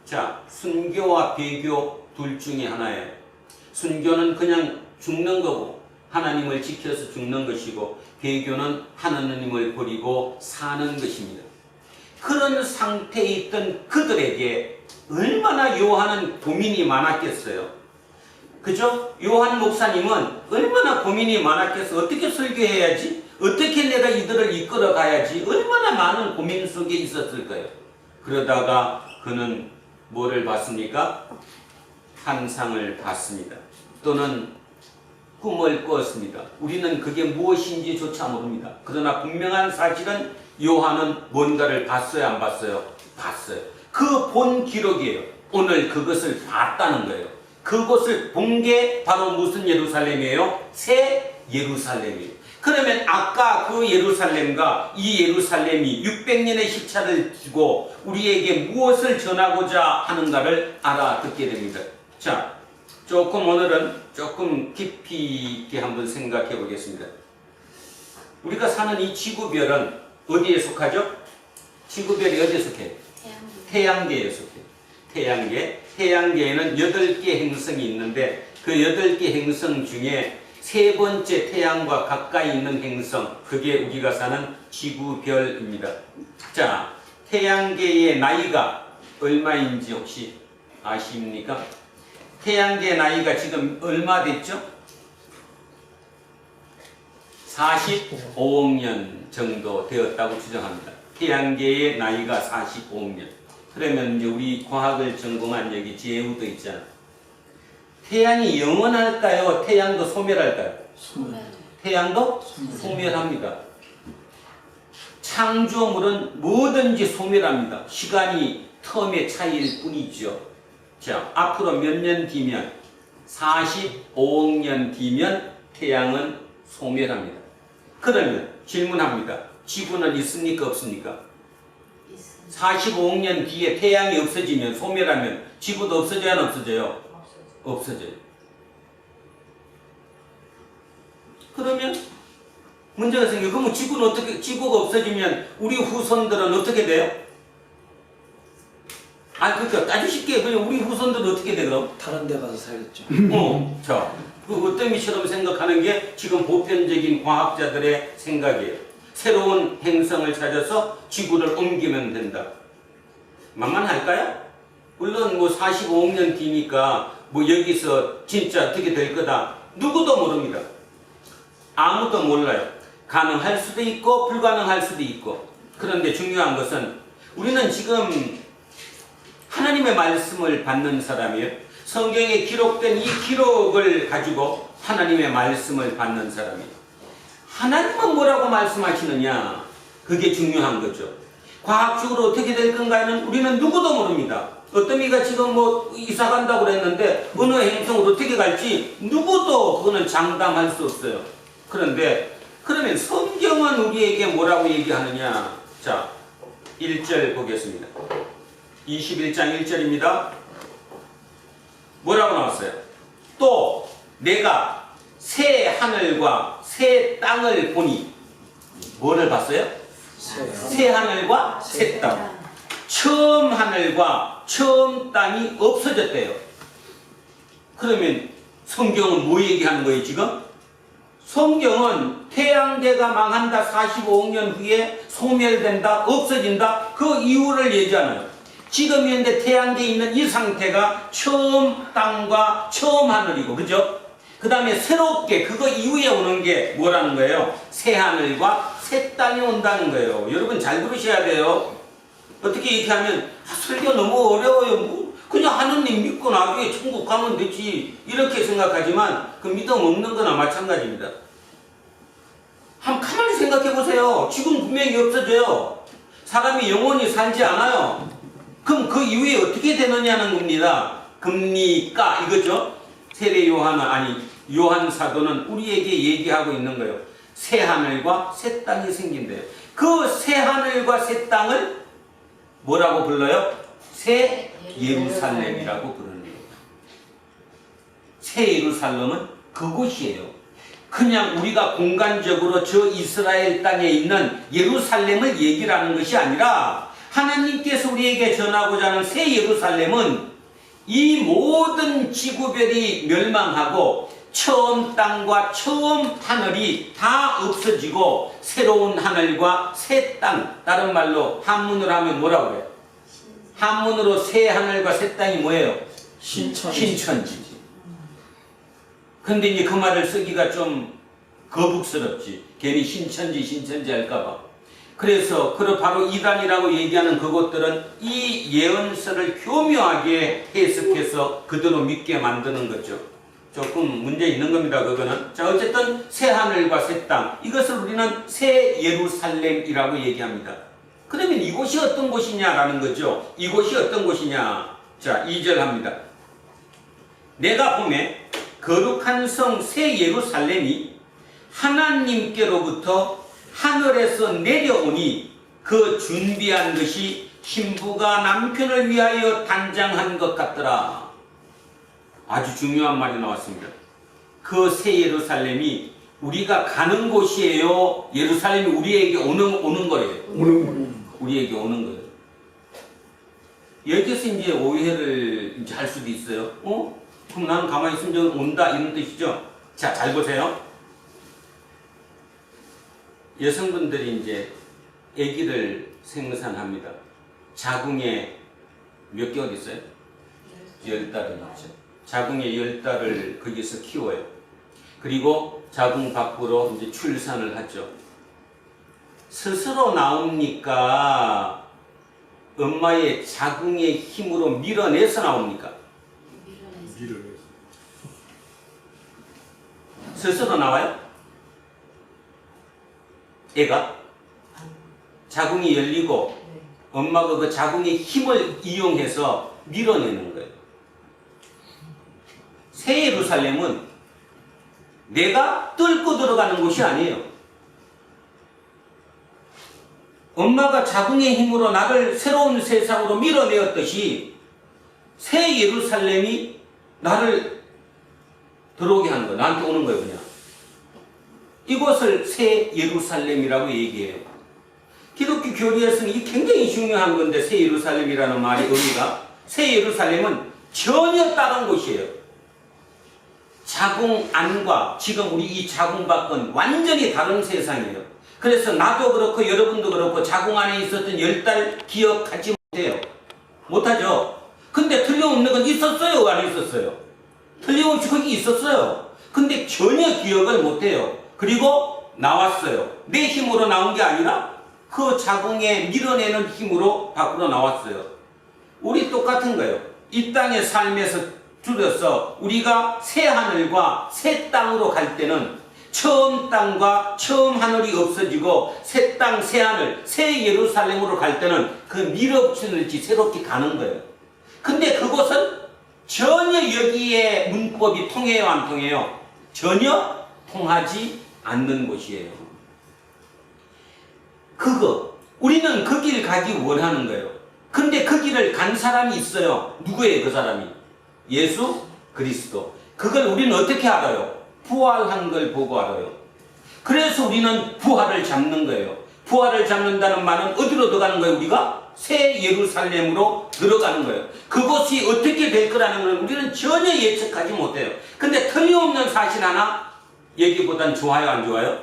자, 순교와 배교 둘 중에 하나예요. 순교는 그냥 죽는 거고 하나님을 지켜서 죽는 것이고, 배교는 하나님을 버리고 사는 것입니다. 그런 상태에 있던 그들에게 얼마나 요한은 고민이 많았겠어요. 그죠? 요한 목사님은 얼마나 고민이 많았겠어. 어떻게 설교해야지? 어떻게 내가 이들을 이끌어 가야지? 얼마나 많은 고민 속에 있었을까요? 그러다가 그는 뭐를 봤습니까? 환상을 봤습니다. 또는 꿈을 꾸었습니다. 우리는 그게 무엇인지조차 모릅니다. 그러나 분명한 사실은 요한은 뭔가를 봤어요, 안 봤어요? 봤어요. 그 본 기록이에요. 오늘 그것을 봤다는 거예요. 그것을 본 게 바로 무슨 예루살렘이에요? 새 예루살렘이에요. 그러면 아까 그 예루살렘과 이 예루살렘이 600년의 시차를 두고 우리에게 무엇을 전하고자 하는가를 알아듣게 됩니다. 자, 조금 오늘은 조금 깊이 있게 한번 생각해 보겠습니다. 우리가 사는 이 지구별은 어디에 속하죠? 지구별이 어디에 속해요? 태양계에 속해요. 태양계에는 8개 행성이 있는데 그 8개 행성 중에 세 번째 태양과 가까이 있는 행성, 그게 우리가 사는 지구별입니다. 자, 태양계의 나이가 얼마인지 혹시 아십니까? 태양계 나이가 지금 얼마 됐죠? 45억 년 정도 되었다고 추정합니다. 태양계의 나이가 45억 년. 그러면 이제 우리 과학을 전공한 여기 제우도 있잖아. 태양이 영원할까요? 태양도 소멸할까요? 태양도 소멸합니다. 창조물은 뭐든지 소멸합니다. 시간이 텀의 차이일 뿐이죠. 자, 앞으로 몇 년 뒤면 45억 년 뒤면 태양은 소멸합니다. 그러면 질문합니다. 지구는 있습니까? 없습니까? 45억 년 뒤에 태양이 없어지면 소멸하면 지구도 없어져요? 안 없어져요? 없어져요. 그러면 문제가 생겨요. 그러면 지구는 어떻게, 지구가 없어지면 우리 후손들은 어떻게 돼요? 그러니까 아주 쉽게 그냥 우리 후손들은 어떻게 돼 그럼? 다른 데 가서 살겠죠. 자, 그 어떠미처럼 생각하는 게 지금 보편적인 과학자들의 생각이에요. 새로운 행성을 찾아서 지구를 옮기면 된다. 만만할까요? 물론 뭐 45억 년 뒤니까 뭐 여기서 진짜 어떻게 될 거다. 누구도 모릅니다. 아무도 몰라요. 가능할 수도 있고 불가능할 수도 있고. 그런데 중요한 것은 우리는 지금 하나님의 말씀을 받는 사람이에요. 성경에 기록된 이 기록을 가지고 하나님의 말씀을 받는 사람이에요. 하나님은 뭐라고 말씀하시느냐? 그게 중요한 거죠. 과학적으로 어떻게 될 건가는 우리는 누구도 모릅니다. 어떤 이가 지금 뭐 이사 간다고 그랬는데 어느 행성으로 어떻게 갈지 누구도 그거는 장담할 수 없어요. 그런데 그러면 성경은 우리에게 뭐라고 얘기하느냐? 자, 1절 보겠습니다. 21장 1절입니다. 뭐라고 나왔어요? 또 내가 새 하늘과 새 땅을 보니 뭐를 봤어요? 새 하늘과 새 땅. 처음 하늘과 처음 땅이 없어졌대요. 그러면 성경은 뭐 얘기하는 거예요 지금? 성경은 태양계가 망한다, 45억 년 후에 소멸된다, 없어진다, 그 이유를 얘기하나요? 지금 현재 태양계에 있는 이 상태가 처음 땅과 처음 하늘이고, 그죠? 그 다음에 새롭게 그거 이후에 오는 게 뭐라는 거예요? 새 하늘과 새 땅이 온다는 거예요. 여러분 잘 들으셔야 돼요. 어떻게 이렇게 하면 설교 너무 어려워요. 뭐 그냥 하느님 믿고 나중에 천국 가면 되지 이렇게 생각하지만 그 믿음 없는 거나 마찬가지입니다. 한번 가만히 생각해 보세요. 지금 분명히 없어져요. 사람이 영원히 살지 않아요. 그럼 그 이후에 어떻게 되느냐는 겁니다. 겁니까? 이거죠. 세례 요한은 요한 사도는 우리에게 얘기하고 있는 거예요. 새 하늘과 새 땅이 생긴대요. 그 새 하늘과 새 땅을 뭐라고 불러요? 새 예루살렘이라고 부르는 거예요. 새 예루살렘은 그곳이에요. 그냥 우리가 공간적으로 저 이스라엘 땅에 있는 예루살렘을 얘기를 하는 것이 아니라 하나님께서 우리에게 전하고자 하는 새 예루살렘은 이 모든 지구별이 멸망하고 처음 땅과 처음 하늘이 다 없어지고 새로운 하늘과 새 땅, 다른 말로 한문으로 하면 뭐라고 그래요? 한문으로 새 하늘과 새 땅이 뭐예요? 신천지. 근데 이제 그 말을 쓰기가 좀 거북스럽지. 괜히 신천지 할까봐. 그래서 바로 이단이라고 얘기하는 그것들은 이 예언서를 교묘하게 해석해서 그대로 믿게 만드는 거죠. 조금 문제 있는 겁니다. 그거는. 자, 어쨌든 새 하늘과 새 땅, 이것을 우리는 새 예루살렘이라고 얘기합니다. 그러면 이곳이 어떤 곳이냐라는 거죠. 이곳이 어떤 곳이냐. 자, 2절 합니다. 내가 보매 거룩한 성 새 예루살렘이 하나님께로부터 하늘에서 내려오니 그 준비한 것이 신부가 남편을 위하여 단장한 것 같더라. 아주 중요한 말이 나왔습니다. 그 새 예루살렘이 우리가 가는 곳이에요? 예루살렘이 우리에게 오는 거예요? 우리에게 오는 거예요. 여기서 이제 오해를 이제 할 수도 있어요. 그럼 나는 가만히 있으면 온다 이런 뜻이죠? 자, 잘 보세요. 여성분들이 이제 아기를 생산합니다. 자궁에 몇 개월 있어요? 10달은 있죠. 자궁에 10달을 거기서 키워요. 그리고 자궁 밖으로 이제 출산을 하죠. 스스로 나옵니까? 엄마의 자궁의 힘으로 밀어내서 나옵니까? 밀어내서. 스스로 나와요? 애가? 자궁이 열리고 엄마가 그 자궁의 힘을 이용해서 밀어내는 거예요. 새 예루살렘은 내가 뚫고 들어가는 곳이 아니에요. 엄마가 자궁의 힘으로 나를 새로운 세상으로 밀어내었듯이 새 예루살렘이 나를 들어오게 하는 거예요. 나한테 오는 거예요, 그냥. 이것을 새 예루살렘이라고 얘기해요. 기독교 교리에서는 이게 굉장히 중요한 건데, 새 예루살렘이라는 말의 의미가, 새 예루살렘은 전혀 다른 곳이에요. 자궁 안과 지금 우리 이 자궁 밖은 완전히 다른 세상이에요. 그래서 나도 그렇고 여러분도 그렇고 자궁 안에 있었던 10달 기억하지 못해요. 못하죠. 근데 틀림없는 건 있었어요, 안 있었어요? 틀림없이 거기 있었어요. 근데 전혀 기억을 못해요. 그리고 나왔어요. 내 힘으로 나온 게 아니라 그 자궁에 밀어내는 힘으로 밖으로 나왔어요. 우리 똑같은 거예요. 이 땅의 삶에서 줄여서 우리가 새 하늘과 새 땅으로 갈 때는 처음 땅과 처음 하늘이 없어지고 새 땅, 새 하늘, 새 예루살렘으로 갈 때는 그 밀어붙이는지 새롭게 가는 거예요. 근데 그곳은 전혀 여기에 문법이 통해요, 안 통해요? 전혀 통하지 않는 곳이에요. 우리는 그 길 가기 원하는 거예요. 근데 그 길을 간 사람이 있어요. 누구예요, 그 사람이? 예수 그리스도. 그걸 우리는 어떻게 알아요? 부활한 걸 보고 알아요. 그래서 우리는 부활을 잡는 거예요. 부활을 잡는다는 말은 어디로 들어가는 거예요? 우리가 새 예루살렘으로 들어가는 거예요. 그것이 어떻게 될 거라는 걸 우리는 전혀 예측하지 못해요. 근데 틀림없는 사실 하나, 여기보단 좋아요, 안 좋아요?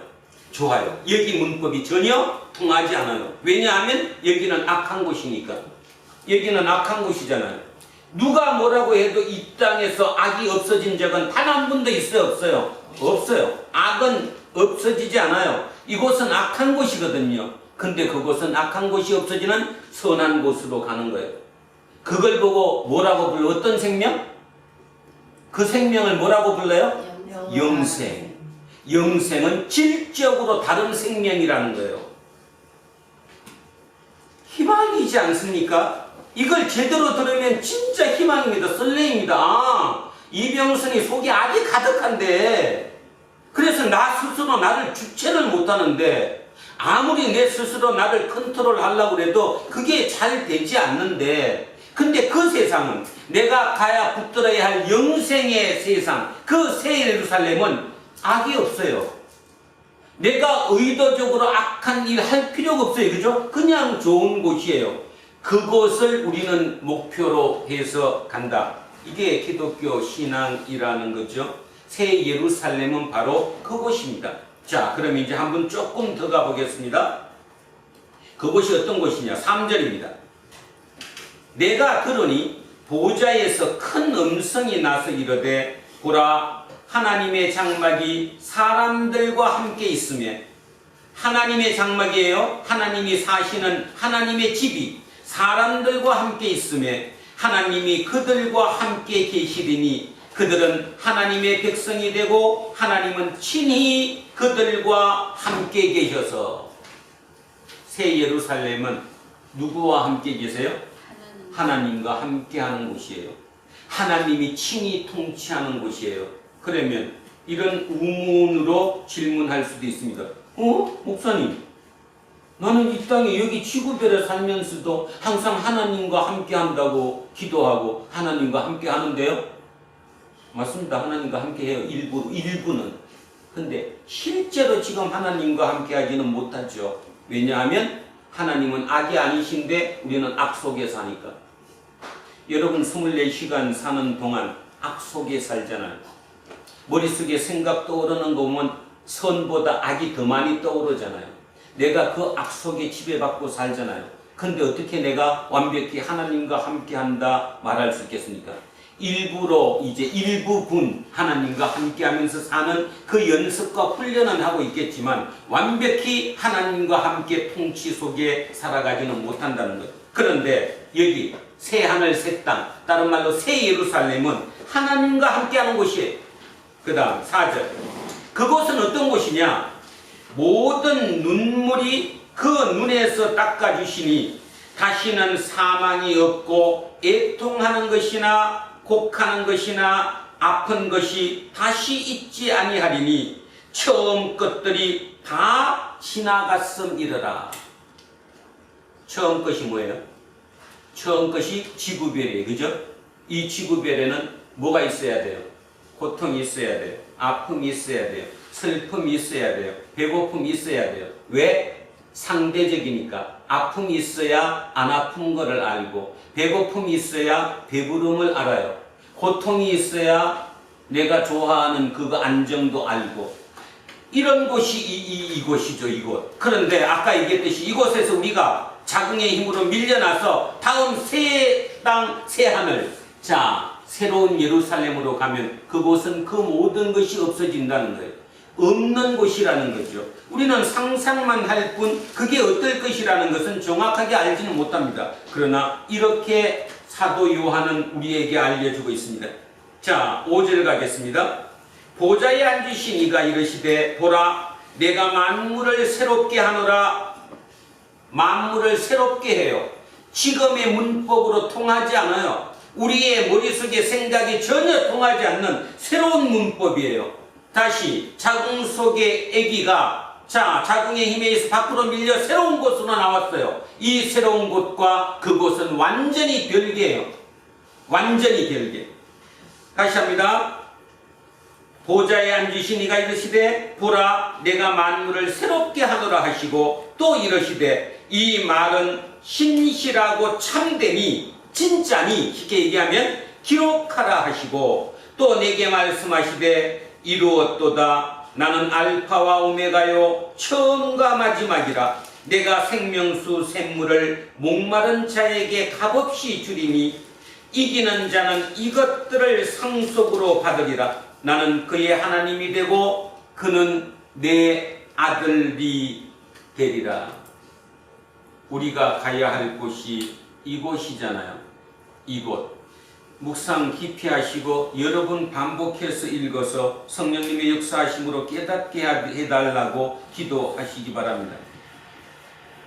좋아요. 여기 문법이 전혀 통하지 않아요. 왜냐하면 여기는 악한 곳이니까. 여기는 악한 곳이잖아요. 누가 뭐라고 해도 이 땅에서 악이 없어진 적은 단 한 번도 있어요, 없어요? 없어요. 악은 없어지지 않아요. 이곳은 악한 곳이거든요. 근데 그곳은 악한 곳이 없어지는 선한 곳으로 가는 거예요. 그걸 보고 뭐라고 불러? 어떤 생명? 그 생명을 뭐라고 불러요? 영생. 영생은 질적으로 다른 생명이라는 거예요. 희망이지 않습니까? 이걸 제대로 들으면 진짜 희망입니다. 설레입니다. 아, 이병선이 속이 아주 가득한데, 그래서 나 스스로 나를 주체를 못하는데, 아무리 내 스스로 나를 컨트롤 하려고 해도 그게 잘 되지 않는데, 근데 그 세상은 내가 가야 붙들어야 할 영생의 세상, 그 새 예루살렘은 악이 없어요. 내가 의도적으로 악한 일 할 필요가 없어요. 그죠? 그냥 좋은 곳이에요. 그곳을 우리는 목표로 해서 간다. 이게 기독교 신앙이라는 거죠. 새 예루살렘은 바로 그곳입니다. 자, 그럼 이제 한번 조금 더 가보겠습니다. 그곳이 어떤 곳이냐? 3절입니다. 내가 들으니 보좌에서 큰 음성이 나서 이르되 보라, 하나님의 장막이 사람들과 함께 있으며, 하나님의 장막이에요. 하나님이 사시는 하나님의 집이 사람들과 함께 있으며 하나님이 그들과 함께 계시리니 그들은 하나님의 백성이 되고 하나님은 친히 그들과 함께 계셔서. 새 예루살렘은 누구와 함께 계세요? 하나님과 함께 하는 곳이에요. 하나님이 친히 통치하는 곳이에요. 그러면 이런 우문으로 질문할 수도 있습니다. 목사님, 나는 이 땅에 여기 지구별에 살면서도 항상 하나님과 함께 한다고 기도하고 하나님과 함께 하는데요? 맞습니다. 하나님과 함께해요. 일부는. 근데 실제로 지금 하나님과 함께하지는 못하죠. 왜냐하면 하나님은 악이 아니신데 우리는 악 속에 사니까. 여러분 24시간 사는 동안 악 속에 살잖아요. 머릿속에 생각 떠오르는 거 보면 선보다 악이 더 많이 떠오르잖아요. 내가 그 악 속에 지배받고 살잖아요. 근데 어떻게 내가 완벽히 하나님과 함께한다 말할 수 있겠습니까? 일부러 이제 일부분 하나님과 함께하면서 사는 그 연습과 훈련은 하고 있겠지만 완벽히 하나님과 함께 통치 속에 살아가지는 못한다는 것. 그런데 여기 새 하늘 새 땅, 다른 말로 새 예루살렘은 하나님과 함께하는 곳이에요. 그 다음 4절. 그곳은 어떤 곳이냐? 모든 눈물이 그 눈에서 닦아주시니 다시는 사망이 없고 애통하는 것이나 곡하는 것이나 아픈 것이 다시 있지 아니하리니 처음 것들이 다 지나갔음이러라. 처음 것이 뭐예요? 처음 것이 지구별이에요. 그죠? 이 지구별에는 뭐가 있어야 돼요? 고통이 있어야 돼요. 아픔이 있어야 돼요. 슬픔이 있어야 돼요. 배고픔이 있어야 돼요. 왜? 상대적이니까. 아픔이 있어야 안 아픈 거를 알고, 배고픔이 있어야 배부름을 알아요. 고통이 있어야 내가 좋아하는 그거 안정도 알고. 이런 곳이 이곳이죠, 이곳. 그런데 아까 얘기했듯이 이곳에서 우리가 자궁의 힘으로 밀려나서 다음 새 땅, 새 하늘, 자, 새로운 예루살렘으로 가면 그곳은 그 모든 것이 없어진다는 거예요. 없는 곳이라는 거죠. 우리는 상상만 할 뿐 그게 어떨 것이라는 것은 정확하게 알지는 못합니다. 그러나 이렇게 사도 요한은 우리에게 알려주고 있습니다. 자, 5절 가겠습니다. 보좌에 앉으신 이가 이르시되 보라 내가 만물을 새롭게 하노라. 만물을 새롭게 해요. 지금의 문법으로 통하지 않아요. 우리의 머릿속에 생각이 전혀 통하지 않는 새로운 문법이에요. 다시 자궁 속의 아기가 자궁의 힘에 의해서 밖으로 밀려 새로운 곳으로 나왔어요. 이 새로운 곳과 그곳은 완전히 별개예요. 완전히 별개. 다시 합니다. 보좌에 앉으신 이가 이르시되 보라 내가 만물을 새롭게 하노라 하시고 또 이르시되 이 말은 신실하고 참되니 진짜니 쉽게 얘기하면 기록하라 하시고 또 내게 말씀하시되 이루었도다. 나는 알파와 오메가요 처음과 마지막이라. 내가 생명수 샘물을 목마른 자에게 값없이 주리니 이기는 자는 이것들을 상속으로 받으리라. 나는 그의 하나님이 되고 그는 내 아들이 되리라. 우리가 가야 할 곳이 이곳이잖아요. 이곳. 묵상 깊이 하시고 여러 번 반복해서 읽어서 성령님의 역사하심으로 깨닫게 해달라고 기도하시기 바랍니다.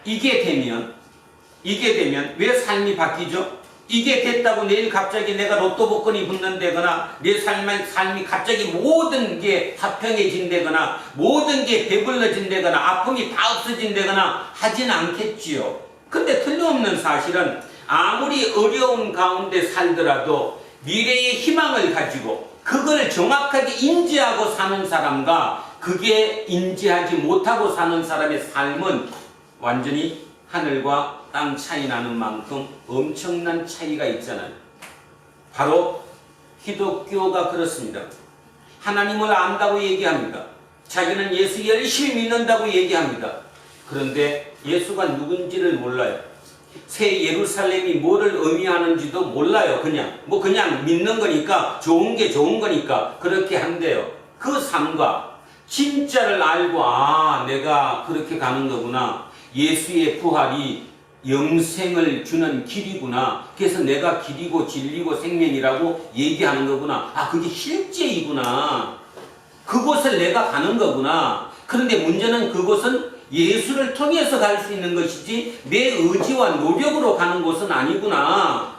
이게 되면 왜 삶이 바뀌죠? 이게 됐다고 내일 갑자기 내가 로또 복권이 붙는다거나 내 삶이 갑자기 모든 게 화평해진다거나 모든 게 배불러진다거나 아픔이 다 없어진다거나 하진 않겠지요. 근데 틀림없는 사실은 아무리 어려운 가운데 살더라도 미래의 희망을 가지고 그걸 정확하게 인지하고 사는 사람과 그게 인지하지 못하고 사는 사람의 삶은 완전히 하늘과 땅 차이 나는 만큼 엄청난 차이가 있잖아요. 바로 기독교가 그렇습니다. 하나님을 안다고 얘기합니다. 자기는 예수 열심히 믿는다고 얘기합니다. 그런데 예수가 누군지를 몰라요. 새 예루살렘이 뭐를 의미하는지도 몰라요. 그냥 믿는 거니까 좋은 게 좋은 거니까 그렇게 한대요. 그 삶과 진짜를 알고 내가 그렇게 가는 거구나. 예수의 부활이 영생을 주는 길이구나. 그래서 내가 길이고 진리고 생명이라고 얘기하는 거구나. 그게 실제이구나. 그곳을 내가 가는 거구나. 그런데 문제는 그곳은 예수를 통해서 갈 수 있는 것이지 내 의지와 노력으로 가는 곳은 아니구나.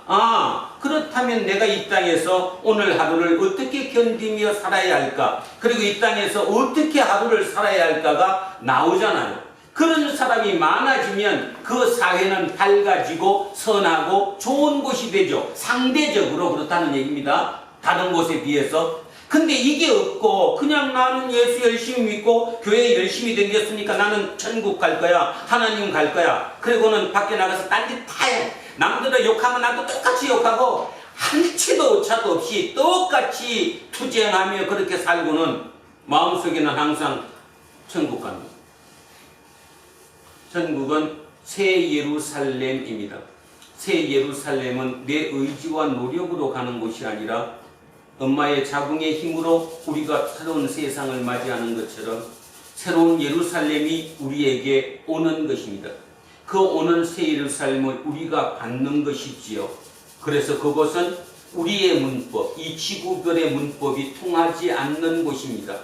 그렇다면 내가 이 땅에서 오늘 하루를 어떻게 견디며 살아야 할까? 그리고 이 땅에서 어떻게 하루를 살아야 할까가 나오잖아요. 그런 사람이 많아지면 그 사회는 밝아지고 선하고 좋은 곳이 되죠. 상대적으로 그렇다는 얘기입니다. 다른 곳에 비해서. 근데 이게 없고 그냥 나는 예수 열심히 믿고 교회 열심히 다녔으니까 나는 천국 갈 거야, 하나님 갈 거야. 그리고는 밖에 나가서 딴짓 다 해. 남들은 욕하면 나도 똑같이 욕하고 한치도 오차도 없이 똑같이 투쟁하며 그렇게 살고는 마음속에는 항상 천국 갑니다. 천국은 새 예루살렘입니다. 새 예루살렘은 내 의지와 노력으로 가는 곳이 아니라 엄마의 자궁의 힘으로 우리가 새로운 세상을 맞이하는 것처럼 새로운 예루살렘이 우리에게 오는 것입니다. 그 오는 새 예루살렘을 우리가 받는 것이지요. 그래서 그것은 우리의 문법, 이 지구별의 문법이 통하지 않는 곳입니다.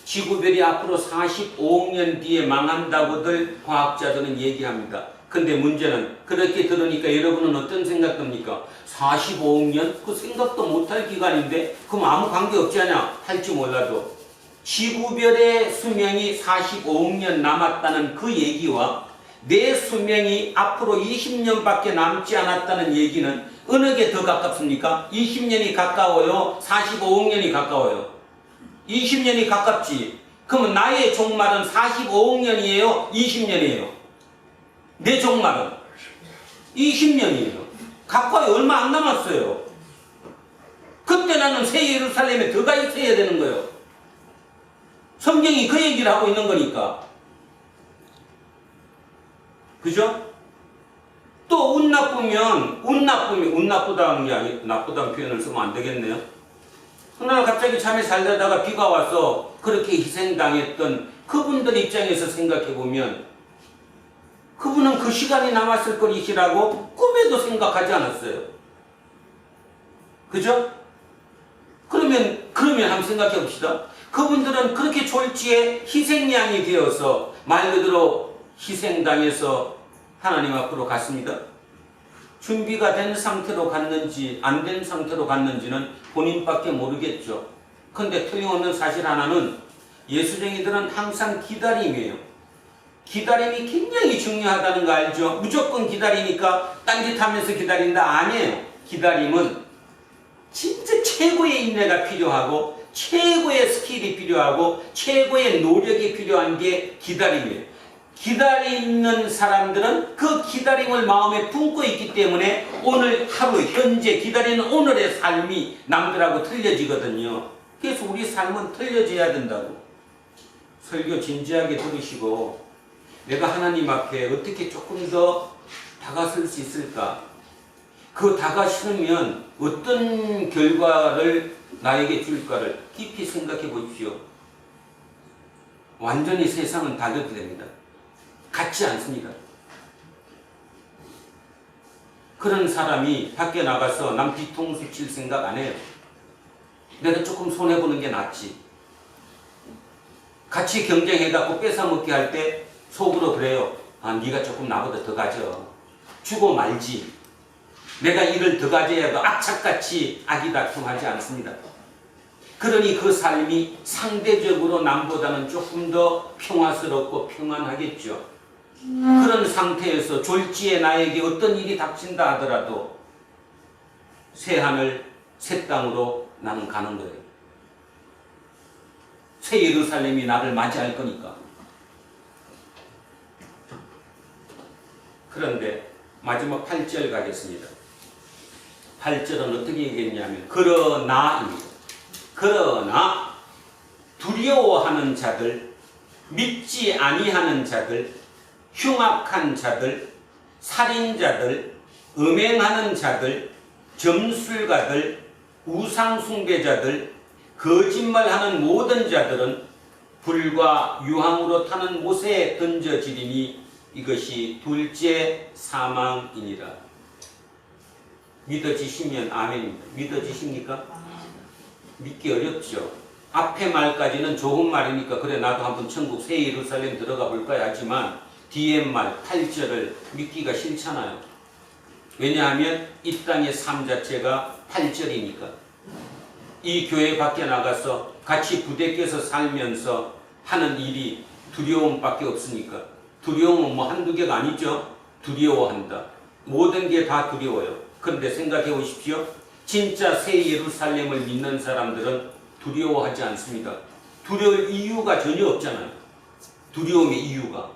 지구별이 앞으로 45억 년 뒤에 망한다고들 과학자들은 얘기합니다. 근데 문제는 그렇게 들으니까 여러분은 어떤 생각 듭니까? 45억 년? 그 생각도 못할 기간인데 그럼 아무 관계 없지 않냐? 할지 몰라도 지구별의 수명이 45억 년 남았다는 그 얘기와 내 수명이 앞으로 20년밖에 남지 않았다는 얘기는 어느 게 더 가깝습니까? 20년이 가까워요? 45억 년이 가까워요? 20년이 가깝지. 그러면 나의 종말은 45억 년이에요? 20년이에요? 내 종말은 20년이에요. 가까이 얼마 안 남았어요. 그때 나는 새 예루살렘에 들어가 있어야 되는 거예요. 성경이 그 얘기를 하고 있는 거니까. 그죠? 또 운 나쁘다는 게 아니, 나쁘다는 표현을 쓰면 안 되겠네요. 그날 갑자기 잠에 잘 자다가 비가 와서 그렇게 희생당했던 그분들 입장에서 생각해 보면 그분은 그 시간이 남았을 것이라고 꿈에도 생각하지 않았어요. 그죠? 그러면 한번 생각해 봅시다. 그분들은 그렇게 졸지에 희생양이 되어서 말 그대로 희생당해서 하나님 앞으로 갔습니다. 준비가 된 상태로 갔는지 안 된 상태로 갔는지는 본인밖에 모르겠죠. 근데 틀림없는 사실 하나는 예수쟁이들은 항상 기다림이에요. 기다림이 굉장히 중요하다는 거 알죠? 무조건 기다리니까 딴짓하면서 기다린다. 아니에요. 기다림은 진짜 최고의 인내가 필요하고 최고의 스킬이 필요하고 최고의 노력이 필요한 게 기다림이에요. 기다리는 사람들은 그 기다림을 마음에 품고 있기 때문에 오늘 하루 현재 기다리는 오늘의 삶이 남들하고 틀려지거든요. 그래서 우리 삶은 틀려져야 된다고. 설교 진지하게 들으시고 내가 하나님 앞에 어떻게 조금 더 다가설 수 있을까? 그 다가서면 어떤 결과를 나에게 줄까를 깊이 생각해 보십시오. 완전히 세상은 다르게 됩니다. 같지 않습니다. 그런 사람이 밖에 나가서 남 뒤통수 칠 생각 안 해요. 내가 조금 손해보는 게 낫지. 같이 경쟁해갖고 뺏어먹게 할 때 속으로 그래요. 아, 네가 조금 나보다 더 가져. 주고 말지. 내가 이를 더 가져야 더 악착같이 아기다툼하지 않습니다. 그러니 그 삶이 상대적으로 남보다는 조금 더 평화스럽고 평안하겠죠. 그런 상태에서 졸지에 나에게 어떤 일이 닥친다 하더라도 새 하늘, 새 땅으로 나는 가는 거예요. 새 예루살렘이 나를 맞이할 거니까. 그런데 마지막 8절 가겠습니다. 8절은 어떻게 얘기했냐면 그러나입니다. 그러나 두려워하는 자들, 믿지 아니하는 자들, 흉악한 자들, 살인자들, 음행하는 자들, 점술가들, 우상숭배자들, 거짓말하는 모든 자들은 불과 유황으로 타는 못에 던져지리니 이것이 둘째 사망이니라. 믿어지시면 아멘입니다. 믿어지십니까? 믿기 어렵죠. 앞에 말까지는 좋은 말이니까 그래 나도 한번 천국 새 예루살렘 들어가 볼까 하지만 뒤에 말 8절을 믿기가 싫잖아요. 왜냐하면 이 땅의 삶 자체가 8절이니까. 이 교회 밖에 나가서 같이 부대껴서 살면서 하는 일이 두려움밖에 없으니까. 두려움은 뭐 한두 개가 아니죠. 두려워한다. 모든 게 다 두려워요. 그런데 생각해 보십시오. 진짜 새 예루살렘을 믿는 사람들은 두려워하지 않습니다. 두려울 이유가 전혀 없잖아요. 두려움의 이유가.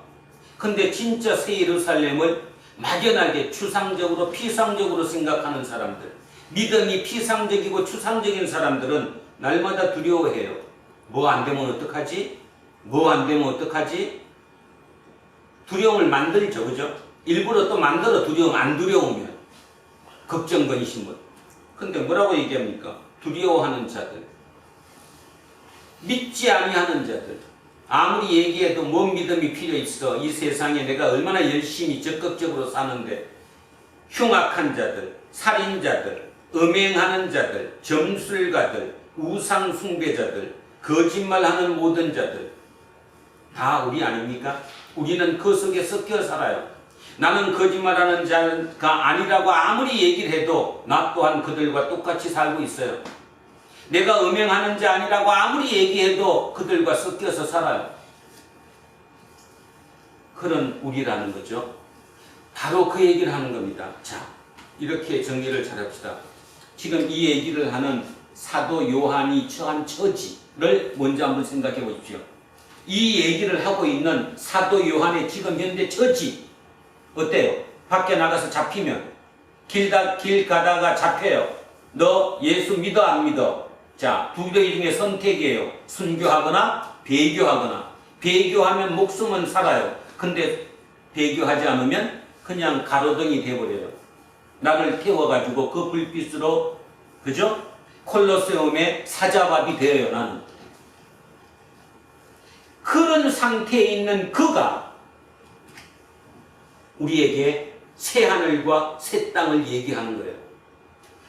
근데 진짜 새 예루살렘을 막연하게 추상적으로 피상적으로 생각하는 사람들, 믿음이 피상적이고 추상적인 사람들은 날마다 두려워해요. 뭐 안 되면 어떡하지? 뭐 안 되면 어떡하지? 두려움을 만들죠, 그죠? 일부러 또 만들어 두려움, 안 두려우면. 걱정, 근심은. 근데 뭐라고 얘기합니까? 두려워하는 자들, 믿지 아니하는 자들, 아무리 얘기해도 뭔 믿음이 필요 있어. 이 세상에 내가 얼마나 열심히 적극적으로 사는데. 흉악한 자들, 살인자들, 음행하는 자들, 점술가들, 우상 숭배자들, 거짓말하는 모든 자들 다 우리 아닙니까? 우리는 그 속에 섞여 살아요. 나는 거짓말하는 자가 아니라고 아무리 얘기를 해도 나 또한 그들과 똑같이 살고 있어요. 내가 음행하는 자 아니라고 아무리 얘기해도 그들과 섞여서 살아요. 그런 우리라는 거죠. 바로 그 얘기를 하는 겁니다. 자, 이렇게 정리를 잘합시다. 지금 이 얘기를 하는 사도 요한이 처한 처지를 먼저 한번 생각해 보십시오. 이 얘기를 하고 있는 사도 요한의 지금 현재 처지 어때요? 밖에 나가서 잡히면 길 가다가 잡혀요. 너 예수 믿어 안 믿어? 자, 두 가지 중에 선택이에요. 순교하거나 배교하거나. 배교하면 목숨은 살아요. 근데 배교하지 않으면 그냥 가로등이 돼버려요. 나를 태워가지고 그 불빛으로, 그죠? 콜로세움의 사자밥이 되어요, 나는. 그런 상태에 있는 그가 우리에게 새 하늘과 새 땅을 얘기하는 거예요.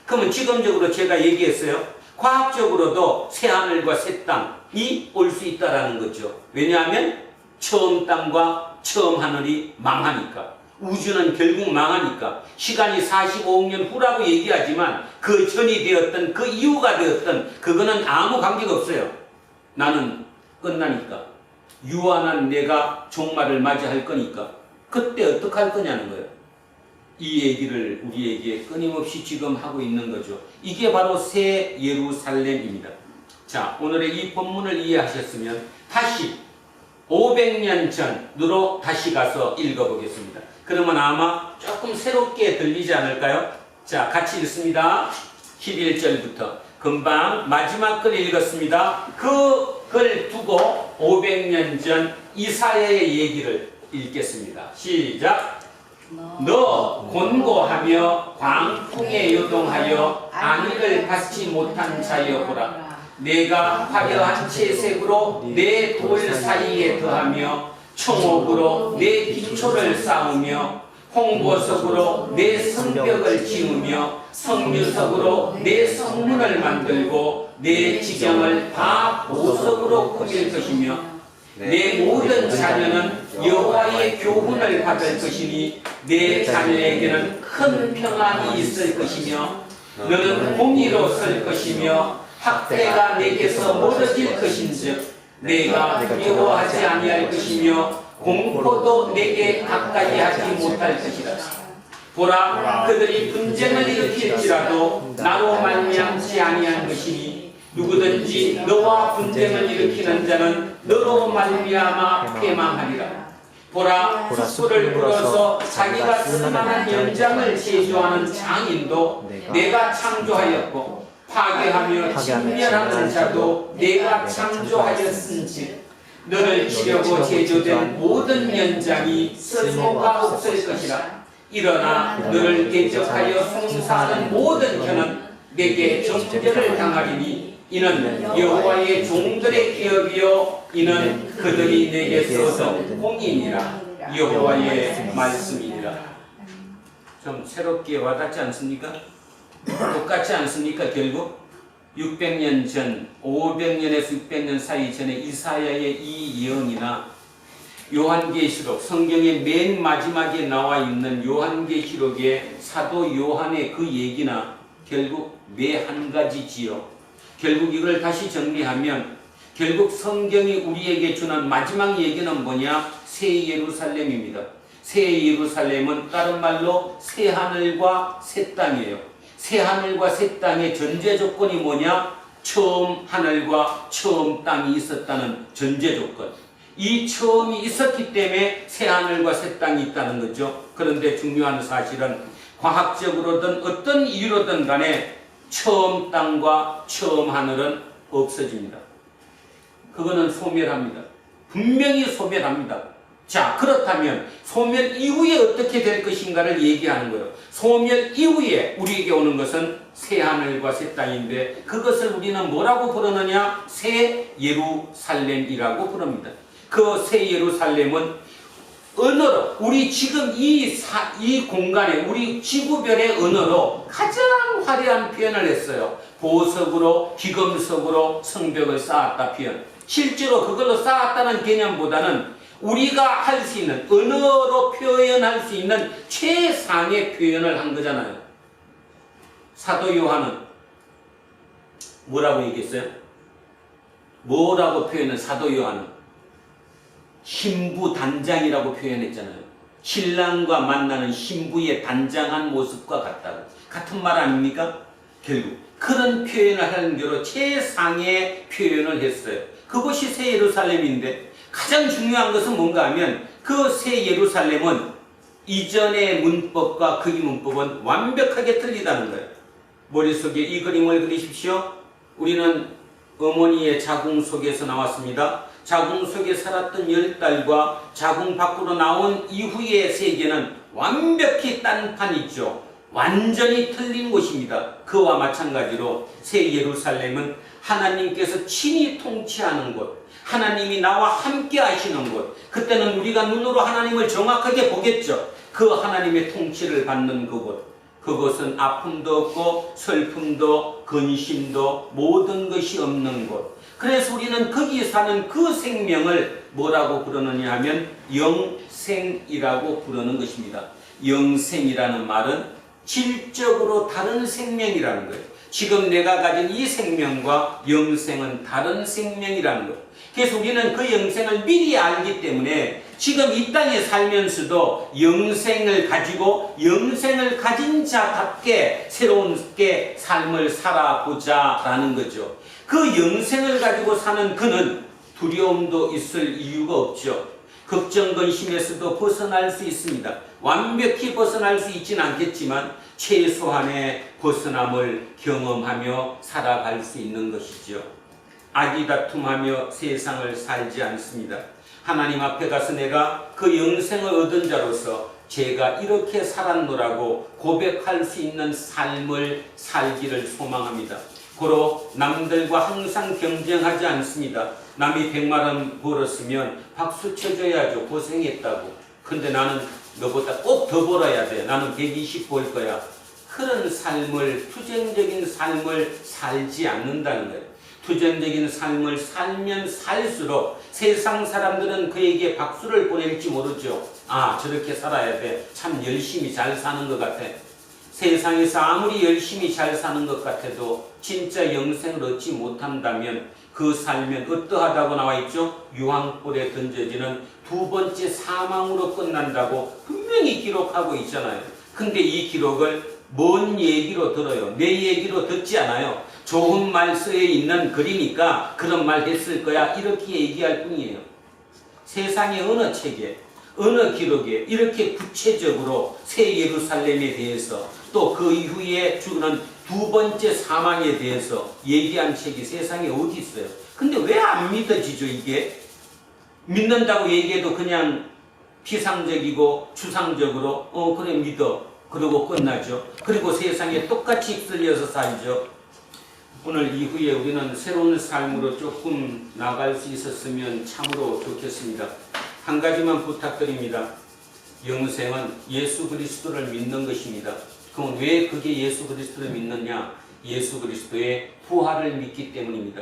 그러면 지금적으로 제가 얘기했어요. 과학적으로도 새 하늘과 새 땅이 올 수 있다는 거죠. 왜냐하면 처음 땅과 처음 하늘이 망하니까. 우주는 결국 망하니까. 시간이 45억 년 후라고 얘기하지만 그 전이 되었던 그 이후가 되었던 그거는 아무 관계가 없어요. 나는 끝나니까. 유한한 내가 종말을 맞이할 거니까. 그때 어떻게 할 거냐는 거예요. 이 얘기를 우리에게 끊임없이 지금 하고 있는 거죠. 이게 바로 새 예루살렘입니다. 자, 오늘의 이 본문을 이해하셨으면 다시 500년 전으로 다시 가서 읽어보겠습니다. 그러면 아마 조금 새롭게 들리지 않을까요? 자, 같이 읽습니다. 11절부터 금방 마지막 글 읽었습니다. 그 글 두고 500년 전 이사야의 얘기를 읽겠습니다. 시작. 너 곤고하며 광풍에 요동하여 안위를 받지 못한 자여 보라. 내가 화려한 채색으로 내 돌 사이에 더하며 청옥으로 내 기초를 쌓으며 홍보석으로 내 성벽을 지으며 성유석으로 내 성문을 만들고 내 지경을 다 보석으로 꾸밀 것이며 내 모든 자녀는 여호와의 교훈을 받을 것이니 내 자녀에게는 큰 평안이 있을 것이며 너는 공의로 설 것이며 학대가 내게서 멀어질 것인즉 내가 두려워하지 아니할 것이며 공포도 내게 가까이 하지 못할 것이다. 보라, 그들이 분쟁을 일으킬지라도 나로 말미암지 아니한 것이니 누구든지 너와 분쟁을 일으키는 자는 너로 말미암아 패망하리라. 보라, 숯불을 불어서 자기가 쓸만한 연장을 제조하는 장인도 내가 창조하였고 파괴하며 진멸하는 자도 내가 창조하였은즉 너를 치려고 제조된 모든 연장이 쓸모가 없을 것이라. 일어나 너를 대적하여 송사하는 모든 혀는 내게 정죄를 당하리니 이는 여호와의 종들의 기업이요 이는 그들이 내게서 얻은 공이니라. 여호와의 말씀이니라. 좀 새롭게 와닿지 않습니까? 똑같지 않습니까? 결국 600년 전, 500년에서 600년 사이 전에 이사야의 이 예언이나 요한계시록, 성경의 맨 마지막에 나와 있는 요한계시록의 사도 요한의 그 얘기나 결국 매 한 가지지요. 결국 이걸 다시 정리하면 결국 성경이 우리에게 주는 마지막 얘기는 뭐냐? 새 예루살렘입니다. 새 예루살렘은 다른 말로 새 하늘과 새 땅이에요. 새 하늘과 새 땅의 전제 조건이 뭐냐? 처음 하늘과 처음 땅이 있었다는 전제 조건. 이 처음이 있었기 때문에 새 하늘과 새 땅이 있다는 거죠. 그런데 중요한 사실은 과학적으로든 어떤 이유로든 간에 처음 땅과 처음 하늘은 없어집니다. 그거는 소멸합니다. 분명히 소멸합니다. 자, 그렇다면 소멸 이후에 어떻게 될 것인가를 얘기하는 거예요. 소멸 이후에 우리에게 오는 것은 새 하늘과 새 땅인데 그것을 우리는 뭐라고 부르느냐? 새 예루살렘이라고 부릅니다. 그 새 예루살렘은 언어로 우리 지금 이 공간에 우리 지구별의 언어로 가장 화려한 표현을 했어요. 보석으로 기금석으로 성벽을 쌓았다 표현. 실제로 그걸로 쌓았다는 개념보다는 우리가 할 수 있는 언어로 표현할 수 있는 최상의 표현을 한 거잖아요. 사도 요한은 뭐라고 얘기했어요? 뭐라고 표현은 사도 요한은 신부 단장이라고 표현했잖아요. 신랑과 만나는 신부의 단장한 모습과 같다고. 같은 말 아닙니까? 결국 그런 표현을 하는 대로 최상의 표현을 했어요. 그것이 새 예루살렘인데 가장 중요한 것은 뭔가 하면 그 새 예루살렘은 이전의 문법과 그 문법은 완벽하게 틀리다는 거예요. 머릿속에 이 그림을 그리십시오. 우리는 어머니의 자궁 속에서 나왔습니다. 자궁 속에 살았던 10달과 자궁 밖으로 나온 이후의 세계는 완벽히 딴판이죠. 완전히 틀린 곳입니다. 그와 마찬가지로 새 예루살렘은 하나님께서 친히 통치하는 곳, 하나님이 나와 함께 하시는 곳, 그때는 우리가 눈으로 하나님을 정확하게 보겠죠. 그 하나님의 통치를 받는 그곳, 그곳은 아픔도 없고 슬픔도 근심도 모든 것이 없는 곳. 그래서 우리는 거기 사는 그 생명을 뭐라고 부르느냐 하면 영생이라고 부르는 것입니다. 영생이라는 말은 질적으로 다른 생명이라는 거예요. 지금 내가 가진 이 생명과 영생은 다른 생명이라는 거예요. 그래서 우리는 그 영생을 미리 알기 때문에 지금 이 땅에 살면서도 영생을 가지고 영생을 가진 자답게 새롭게 삶을 살아보자 라는 거죠. 그 영생을 가지고 사는 그는 두려움도 있을 이유가 없죠. 걱정, 근심에서도 벗어날 수 있습니다. 완벽히 벗어날 수 있지는 않겠지만 최소한의 벗어남을 경험하며 살아갈 수 있는 것이죠. 아기다툼하며 세상을 살지 않습니다. 하나님 앞에 가서 내가 그 영생을 얻은 자로서 제가 이렇게 살았노라고 고백할 수 있는 삶을 살기를 소망합니다. 고로 남들과 항상 경쟁하지 않습니다. 남이 100만 원 벌었으면 박수 쳐줘야죠. 고생했다고. 근데 나는 너보다 꼭 더 벌어야 돼. 나는 120 벌 거야. 그런 삶을, 투쟁적인 삶을 살지 않는다는 거예요. 투쟁적인 삶을 살면 살수록 세상 사람들은 그에게 박수를 보낼지 모르죠. 아, 저렇게 살아야 돼. 참 열심히 잘 사는 것 같아. 세상에서 아무리 열심히 잘 사는 것 같아도 진짜 영생을 얻지 못한다면 그 삶은 어떠하다고 나와 있죠? 유황불에 던져지는 두 번째 사망으로 끝난다고 분명히 기록하고 있잖아요. 근데 이 기록을 뭔 얘기로 들어요? 내 얘기로 듣지 않아요. 좋은 말서에 있는 글이니까 그런 말 했을 거야. 이렇게 얘기할 뿐이에요. 세상의 어느 책에, 어느 기록에 이렇게 구체적으로 새 예루살렘에 대해서 또 그 이후에 주는 두 번째 사망에 대해서 얘기한 책이 세상에 어디 있어요? 근데 왜 안 믿어지죠, 이게? 믿는다고 얘기해도 그냥 피상적이고 추상적으로 그래 믿어. 그러고 끝나죠. 그리고 세상에 똑같이 휩쓸려서 살죠. 오늘 이후에 우리는 새로운 삶으로 조금 나갈 수 있었으면 참으로 좋겠습니다. 한 가지만 부탁드립니다. 영생은 예수 그리스도를 믿는 것입니다. 그럼 왜 그게 예수 그리스도를 믿느냐? 예수 그리스도의 부활을 믿기 때문입니다.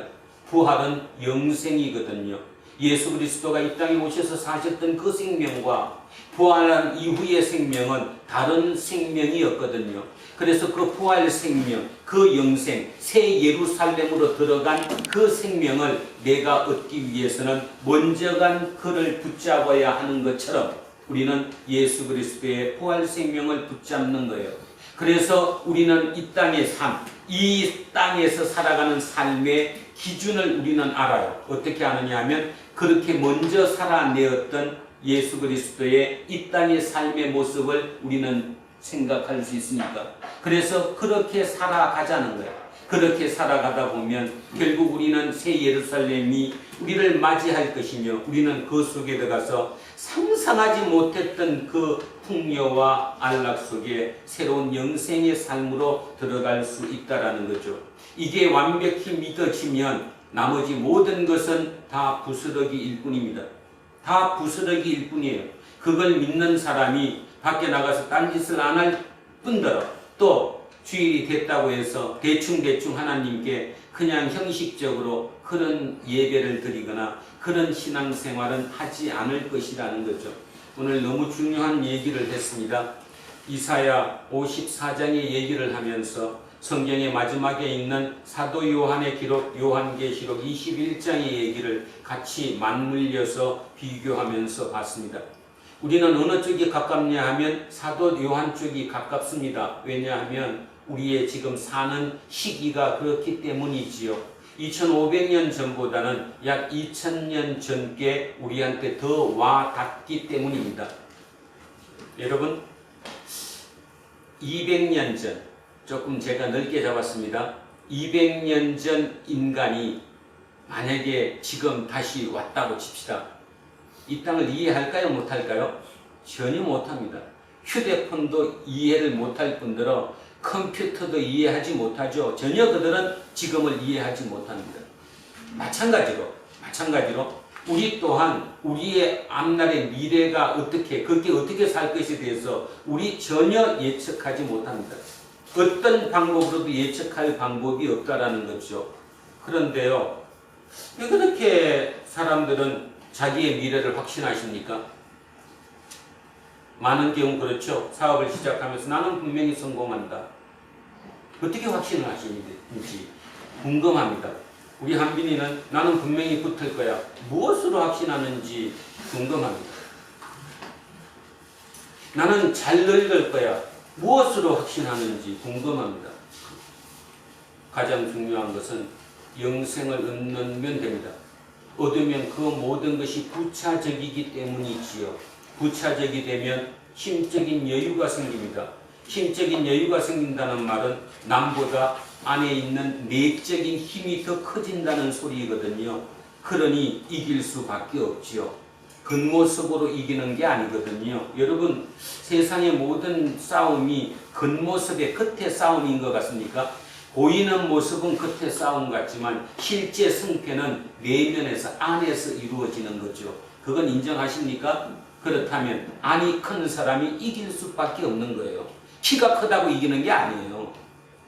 부활은 영생이거든요. 예수 그리스도가 이 땅에 오셔서 사셨던 그 생명과 부활한 이후의 생명은 다른 생명이었거든요. 그래서 그 부활 생명, 그 영생, 새 예루살렘으로 들어간 그 생명을 내가 얻기 위해서는 먼저 간 그를 붙잡아야 하는 것처럼 우리는 예수 그리스도의 부활 생명을 붙잡는 거예요. 그래서 우리는 이 땅의 삶, 이 땅에서 살아가는 삶의 기준을 우리는 알아요. 어떻게 아느냐 하면 그렇게 먼저 살아내었던 예수 그리스도의 이 땅의 삶의 모습을 우리는 생각할 수 있으니까. 그래서 그렇게 살아가자는 거예요. 그렇게 살아가다 보면 결국 우리는 새 예루살렘이 우리를 맞이할 것이며 우리는 그 속에 들어가서 상상하지 못했던 그 풍요와 안락 속에 새로운 영생의 삶으로 들어갈 수 있다라는 거죠. 이게 완벽히 믿어지면 나머지 모든 것은 다 부스러기일 뿐입니다. 다 부스러기일 뿐이에요. 그걸 믿는 사람이 밖에 나가서 딴짓을 안 할 뿐더러 또 주일이 됐다고 해서 대충 하나님께 그냥 형식적으로 그런 예배를 드리거나 그런 신앙생활은 하지 않을 것이라는 거죠. 오늘 너무 중요한 얘기를 했습니다. 이사야 54장의 얘기를 하면서 성경의 마지막에 있는 사도 요한의 기록 요한계시록 21장의 얘기를 같이 맞물려서 비교하면서 봤습니다. 우리는 어느 쪽이 가깝냐 하면 사도 요한 쪽이 가깝습니다. 왜냐하면 우리의 지금 사는 시기가 그렇기 때문이지요. 2500년 전보다는 약 2000년 전께 우리한테 더 와 닿기 때문입니다. 여러분 200년 전, 조금 제가 넓게 잡았습니다. 200년 전 인간이 만약에 지금 다시 왔다고 칩시다. 이 땅을 이해할까요? 못할까요? 전혀 못합니다. 휴대폰도 이해를 못할 뿐더러 컴퓨터도 이해하지 못하죠. 전혀 그들은 지금을 이해하지 못합니다. 마찬가지로 우리 또한 우리의 앞날의 미래가 그렇게 어떻게 살 것에 대해서 우리 전혀 예측하지 못합니다. 어떤 방법으로도 예측할 방법이 없다라는 거죠. 그런데요, 왜 그렇게 사람들은 자기의 미래를 확신하십니까? 많은 경우 그렇죠. 사업을 시작하면서 나는 분명히 성공한다. 어떻게 확신을 하시는지 궁금합니다. 우리 한빈이는 나는 분명히 붙을 거야. 무엇으로 확신하는지 궁금합니다. 나는 잘 늙을 거야. 무엇으로 확신하는지 궁금합니다. 가장 중요한 것은 영생을 얻으면 됩니다. 얻으면 그 모든 것이 부차적이기 때문이지요. 부차적이 되면 심적인 여유가 생깁니다. 심적인 여유가 생긴다는 말은 남보다 안에 있는 내적인 힘이 더 커진다는 소리거든요. 그러니 이길 수밖에 없지요. 겉모습으로 이기는 게 아니거든요. 여러분, 세상의 모든 싸움이 겉모습의 끝의 싸움인 것 같습니까? 보이는 모습은 끝의 싸움 같지만 실제 승패는 내면에서 안에서 이루어지는 거죠. 그건 인정하십니까? 그렇다면 안이 큰 사람이 이길 수밖에 없는 거예요. 키가 크다고 이기는 게 아니에요.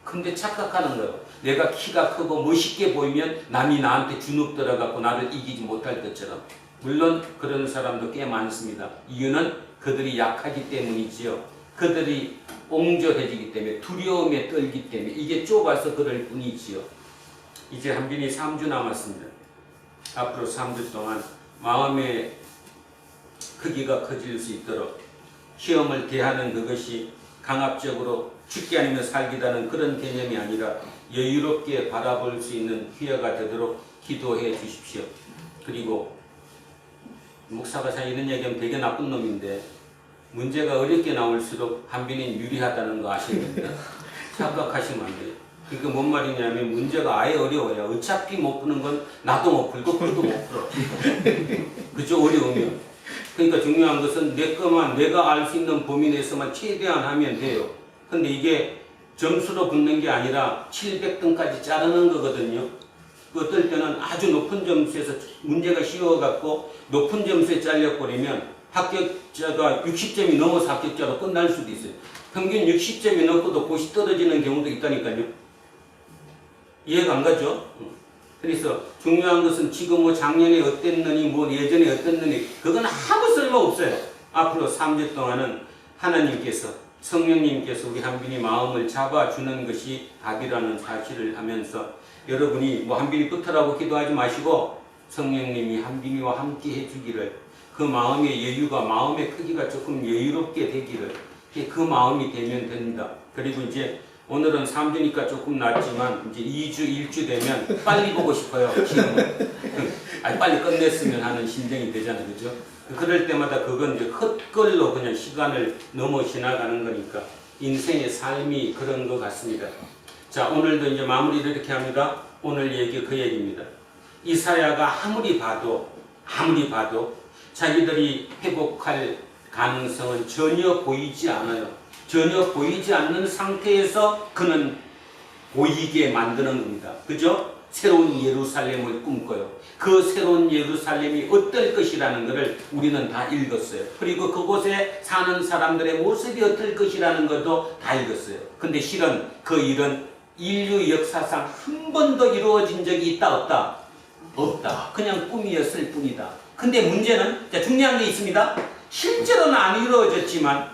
근데 착각하는 거예요. 내가 키가 크고 멋있게 보이면 남이 나한테 주눅 들어갖고 나를 이기지 못할 것처럼. 물론 그런 사람도 꽤 많습니다. 이유는 그들이 약하기 때문이지요. 그들이 옹졸해지기 때문에, 두려움에 떨기 때문에, 이게 좁아서 그럴 뿐이지요. 이제 한빈이 3주 남았습니다. 앞으로 3주 동안 마음의 크기가 커질 수 있도록 시험을 대하는 그것이 강압적으로 죽기 아니면 살기라는 그런 개념이 아니라 여유롭게 바라볼 수 있는 기회가 되도록 기도해 주십시오. 그리고 목사가 이런 얘기하면 되게 나쁜 놈인데 문제가 어렵게 나올수록 한빈이 유리하다는 거 아셔야 됩니다. 착각하시면 안 돼요. 그게 뭔 말이냐면 문제가 아예 어려워요. 어차피 못 푸는 건 나도 못 풀고 그도 못 풀어. 그죠? 어려우면. 그러니까 중요한 것은 내 것만 내가 알 수 있는 범위 내에서만 최대한 하면 돼요. 근데 이게 점수로 붙는 게 아니라 700등까지 자르는 거거든요. 어떨 때는 아주 높은 점수에서 문제가 쉬워갖고 높은 점수에 잘려버리면 합격자가 60점이 넘어서 합격자로 끝날 수도 있어요. 평균 60점이 넘고도 고시 떨어지는 경우도 있다니까요. 이해가 안 가죠? 그래서 중요한 것은 지금 뭐 작년에 어땠느니 뭐 예전에 어땠느니 그건 아무 쓸모 없어요. 앞으로 3주 동안은 하나님께서 성령님께서 우리 한빈이 마음을 잡아주는 것이 답이라는 사실을 하면서 여러분이 뭐 한빈이 붙으라고 기도하지 마시고 성령님이 한빈이와 함께 해주기를 그 마음의 여유가 마음의 크기가 조금 여유롭게 되기를 그 마음이 되면 됩니다. 그리고 이제 오늘은 3주니까 조금 낫지만 이제 2주, 1주 되면 빨리 보고 싶어요. 시험은. 아니 빨리 끝냈으면 하는 심정이 되잖아요. 그죠? 그럴 때마다 그건 이제 헛걸로 그냥 시간을 넘어 지나가는 거니까 인생의 삶이 그런 것 같습니다. 자, 오늘도 이제 마무리를 이렇게 합니다. 오늘 얘기 그 얘기입니다. 이사야가 아무리 봐도 자기들이 회복할 가능성은 전혀 보이지 않아요. 전혀 보이지 않는 상태에서 그는 보이게 만드는 겁니다. 그죠? 새로운 예루살렘을 꿈꿔요. 그 새로운 예루살렘이 어떨 것이라는 것을 우리는 다 읽었어요. 그리고 그곳에 사는 사람들의 모습이 어떨 것이라는 것도 다 읽었어요. 근데 실은 그 일은 인류 역사상 한 번도 이루어진 적이 있다 없다? 없다. 그냥 꿈이었을 뿐이다. 근데 문제는 중요한 게 있습니다. 실제로는 안 이루어졌지만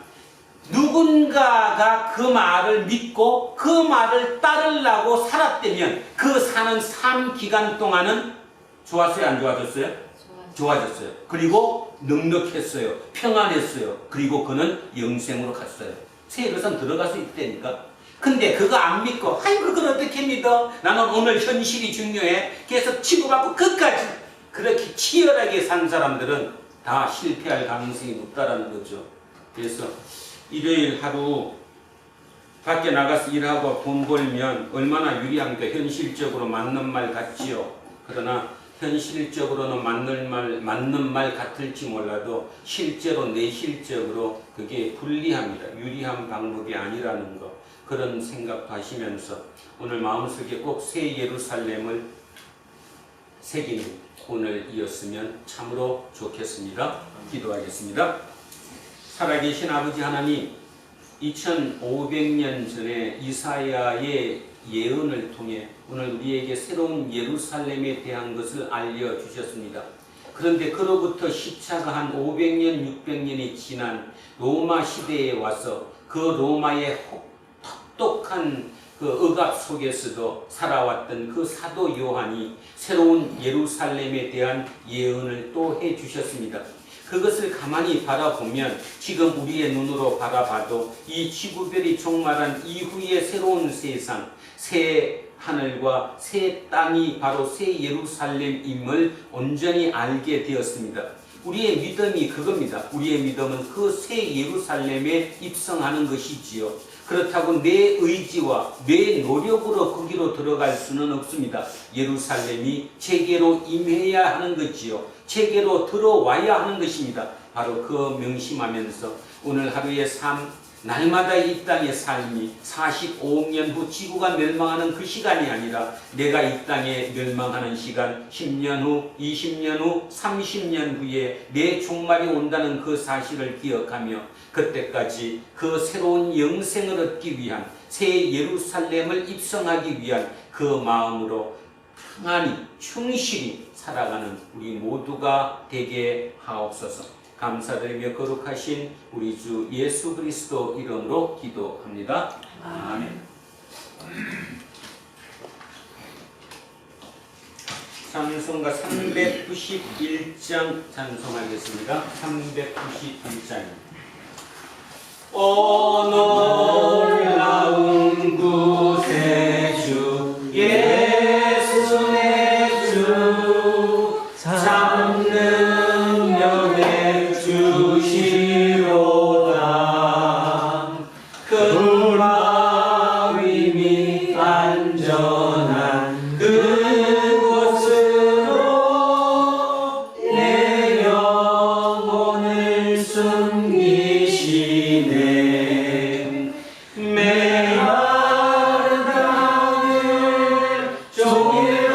누군가가 그 말을 믿고 그 말을 따르려고 살았다면 그 사는 삶 기간 동안은 좋았어요? 안 좋아졌어요? 좋아졌어요. 그리고 넉넉했어요. 평안했어요. 그리고 그는 영생으로 갔어요. 새 예루살렘 들어갈 수 있다니까. 근데 그거 안 믿고 아이고 그걸 어떻게 믿어? 나는 오늘 현실이 중요해. 계속 치고받고 끝까지 그렇게 치열하게 산 사람들은 다 실패할 가능성이 높다라는 거죠. 그래서 일요일 하루 밖에 나가서 일하고 돈 벌면 얼마나 유리한가. 현실적으로 맞는 말 같지요. 그러나 현실적으로는 맞는 말 같을지 몰라도 실제로 내실적으로 그게 불리합니다. 유리한 방법이 아니라는 거. 그런 생각도 하시면서 오늘 마음속에 꼭 새 예루살렘을 새기는 오늘이었으면 참으로 좋겠습니다. 기도하겠습니다. 살아계신 아버지 하나님, 2500년 전에 이사야의 예언을 통해 오늘 우리에게 새로운 예루살렘에 대한 것을 알려주셨습니다. 그런데 그로부터 시차가 한 500년, 600년이 지난 로마 시대에 와서 그 로마의 혹독한 그 억압 속에서도 살아왔던 그 사도 요한이 새로운 예루살렘에 대한 예언을 또 해주셨습니다. 그것을 가만히 바라보면 지금 우리의 눈으로 바라봐도 이 지구별이 종말한 이후의 새로운 세상, 새 하늘과 새 땅이 바로 새 예루살렘임을 온전히 알게 되었습니다. 우리의 믿음이 그겁니다. 우리의 믿음은 그 새 예루살렘에 입성하는 것이지요. 그렇다고 내 의지와 내 노력으로 거기로 들어갈 수는 없습니다. 예루살렘이 제게로 임해야 하는 것이요. 제게로 들어와야 하는 것입니다. 바로 그 명심하면서 오늘 하루의 삶, 날마다 이 땅의 삶이 45억 년 후 지구가 멸망하는 그 시간이 아니라 내가 이 땅에 멸망하는 시간 10년 후, 20년 후, 30년 후에 내 종말이 온다는 그 사실을 기억하며 그때까지 그 새로운 영생을 얻기 위한 새 예루살렘을 입성하기 위한 그 마음으로 평안히 충실히 살아가는 우리 모두가 되게 하옵소서. 감사드리며 거룩하신 우리 주 예수 그리스도 이름으로 기도합니다. 아멘. 찬송가 391장 찬송하겠습니다. 391장입니다. 오 놀라운 구세주 예수 내 주 참 능력의 주시로다. 그 마음이 안전한 그곳으로 내 영혼을 숨기시네. 메마른 땅을 종일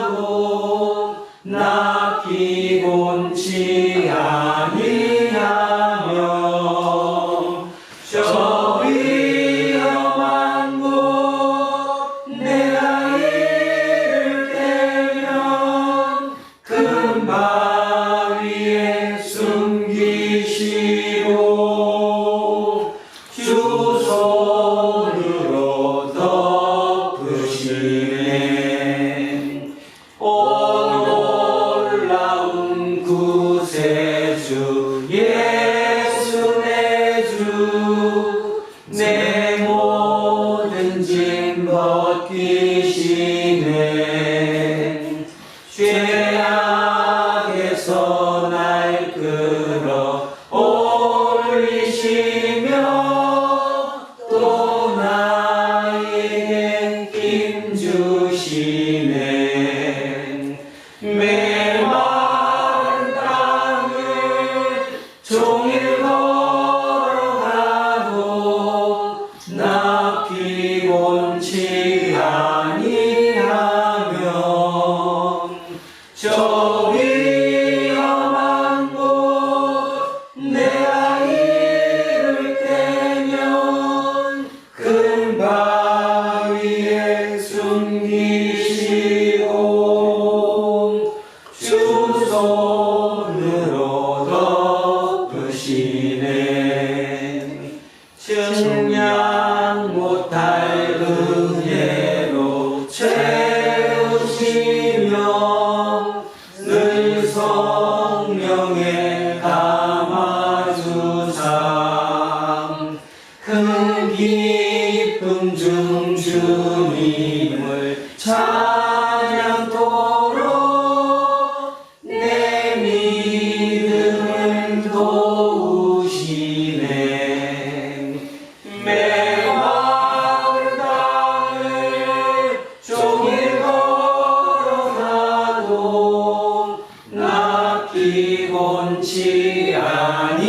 걸어가도 나 피곤치 아니하며 저 위험한 곳 벗기시네 죄악에서 날 끌어 올리시며 또 나에게 힘 주시네 메마른 땅을 종일 걸어가도 나 피곤치 아니하면 저 위험한 곳 내가 이를 때면 큰 바위에 숨기시고 주 손으로 덮으시네 측량 못할 은혜로 채우시며 늘 성령에 감아주사 큰 기쁨 중 주님을 찬양토록 내 믿음을 도우시네 메마른 땅을 종일 걸어가도 나 피곤치 아니하며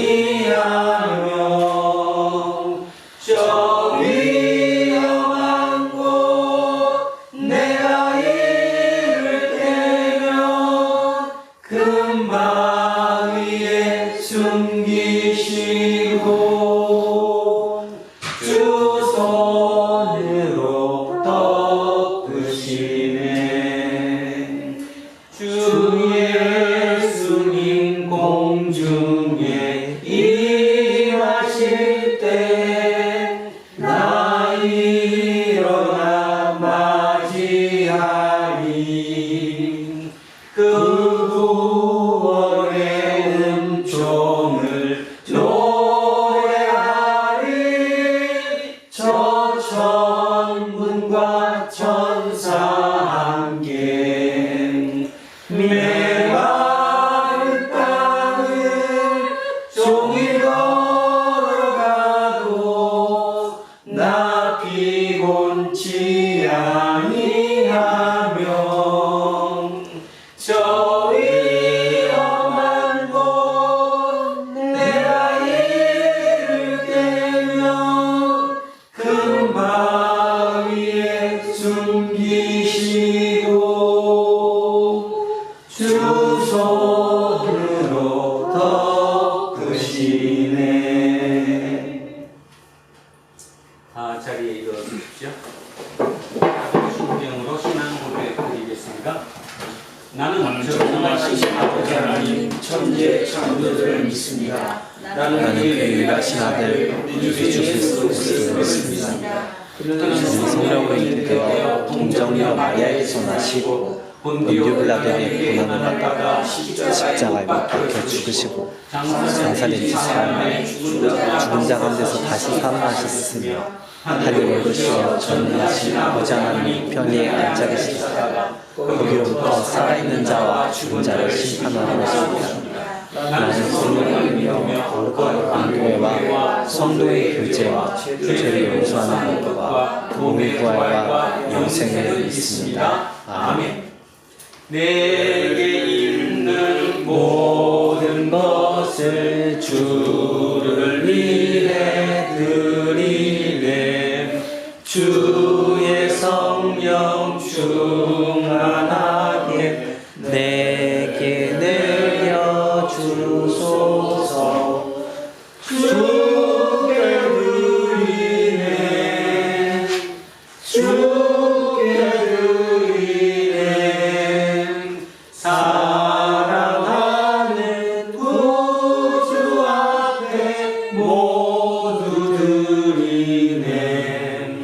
저 위험한 곳 내가 이를 때면 큰 바위에 숨기시고 주 손으로 덮으시네 주 예수님 공중에 임하실 때 나 일어나 맞이하리 그 구원의 은총을 노래하리 저 천군과 천사 함께 메마른 땅을 종일 걸어가도 나 피곤치 아니하며 저 위험한 곳 내가 이를 때면 큰 바위에 숨기시고 주 손으로 덮으시네 자리에 일어서십시오. 신경으로 신앙 고백 드리겠습니다. 나는 전능하신 아버지 하나님 천지의 창조주를 믿습니다. 나는 그의 유일하신 아들 우리 주 예수를 믿습니다. 그는 성령으로 잉태되어 동정녀 마리아에서 나시고 본디오 빌라도의 고난을 받다가 십자가에 못 박혀 죽으시고 장사된 지 사흘 죽은 자 가운데서 다시 살아나셨으며 하늘 오르시며 전능하신 아버지 하나님 편히 앉아 계시다가 거기로부터 살아있는 자와 죽은 자를 심판하러 오십니다. 나는 성령을 믿으며 거룩한 교회와 성도의 교제와 죄를 용서하는 것과 몸의 부활과 영생을 믿습니다. 아멘. 내게 있는 모든 것을 주를 위해 드리네 주의 성령 충만하게 내게 내려주소서 주께 드리네 주께 드리네 사랑하는 구주 앞에 모두 드리네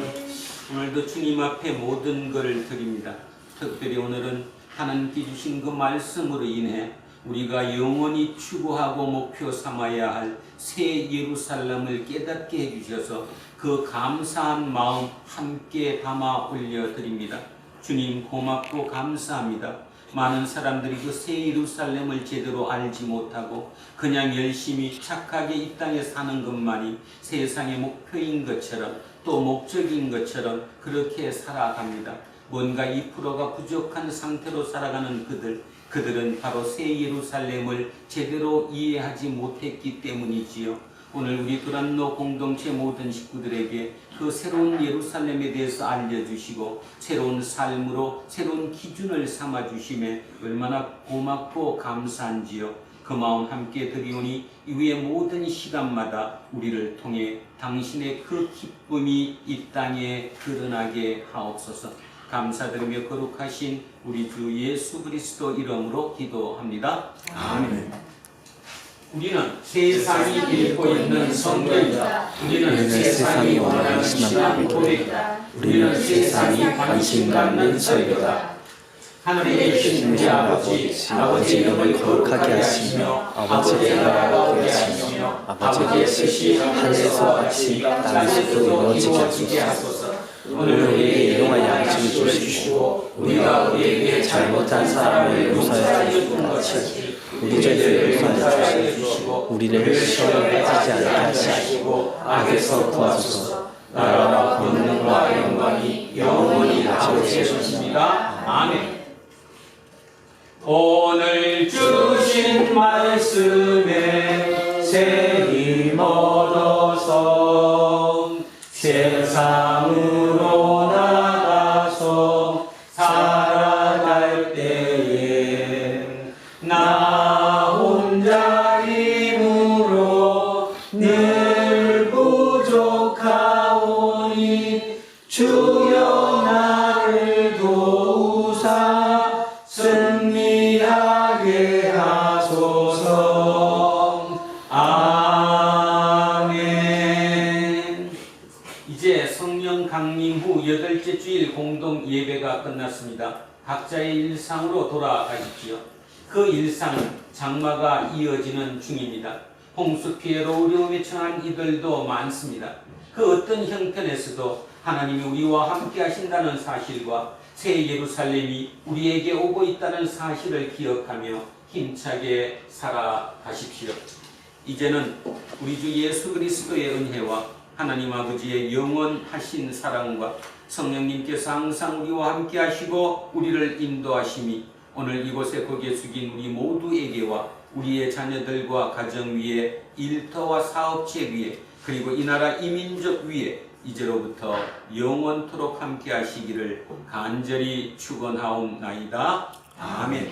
오늘도 주님 앞에 모든 것을 드립니다. 특별히 오늘은 하나님께 주신 그 말씀으로 인해 우리가 영원히 추구하고 목표 삼아야 할 새 예루살렘을 깨닫게 해주셔서 그 감사한 마음 함께 담아 올려드립니다. 주님 고맙고 감사합니다. 많은 사람들이 그 새 예루살렘을 제대로 알지 못하고 그냥 열심히 착하게 이 땅에 사는 것만이 세상의 목표인 것처럼 또 목적인 것처럼 그렇게 살아갑니다. 뭔가 2%가 부족한 상태로 살아가는 그들은 바로 새 예루살렘을 제대로 이해하지 못했기 때문이지요. 오늘 우리 두란노 공동체 모든 식구들에게 그 새로운 예루살렘에 대해서 알려주시고 새로운 삶으로 새로운 기준을 삼아주심에 얼마나 고맙고 감사한지요. 그 마음 함께 드리오니 이후의 모든 시간마다 우리를 통해 당신의 그 기쁨이 이 땅에 드러나게 하옵소서. 감사드리며 거룩하신 우리 주 예수 그리스도 이름으로 기도합니다. 아멘. 우리는 세상이 읽고 있는 성경이다. 우리는 세상이 원하는 신앙 고백이다. 우리는 세상이 관심 갖는 설교다. 하늘에 계신 우리 아버지 이름을 거룩하게 하시며 아버지의 나라가 오게 하시며 아버지의 뜻이 하늘에서 같이 땅에서도 이루어지게 하소서. 오늘 우리에게 일용할 양식을 주시고 우리가 우리에게 잘못한 사람을 용서하여 준 같이 우리 죄를 용서하여 주시고 우리를 시험에 빠지지 않게 하시고 악에서 구하소서. 나라와 권능과 영광이 영원히 아버지의 것입니다. 아멘. 오늘 주신 말씀에 새 힘 얻어서 세상으로 나가서 살아갈 때에 나 혼자 힘으로 늘 부족하오니 주여 나를 도우사 승리하게 하소서. 아멘. 이제 성령 강림 후 8째 주일 공동 예배가 끝났습니다. 각자의 일상으로 돌아가십시오. 그 일상은 장마가 이어지는 중입니다. 홍수 피해로 어려움에 처한 이들도 많습니다. 그 어떤 형편에서도 하나님이 우리와 함께 하신다는 사실과 새 예루살렘이 우리에게 오고 있다는 사실을 기억하며 힘차게 살아가십시오. 이제는 우리 주 예수 그리스도의 은혜와 하나님 아버지의 영원하신 사랑과 성령님께서 항상 우리와 함께 하시고 우리를 인도하심이 오늘 이곳에 고개 숙인 우리 모두에게와 우리의 자녀들과 가정 위에 일터와 사업체 위에 그리고 이 나라 이민족 위에 이제로부터 영원토록 함께 하시기를 간절히 축원하옵나이다. 아멘.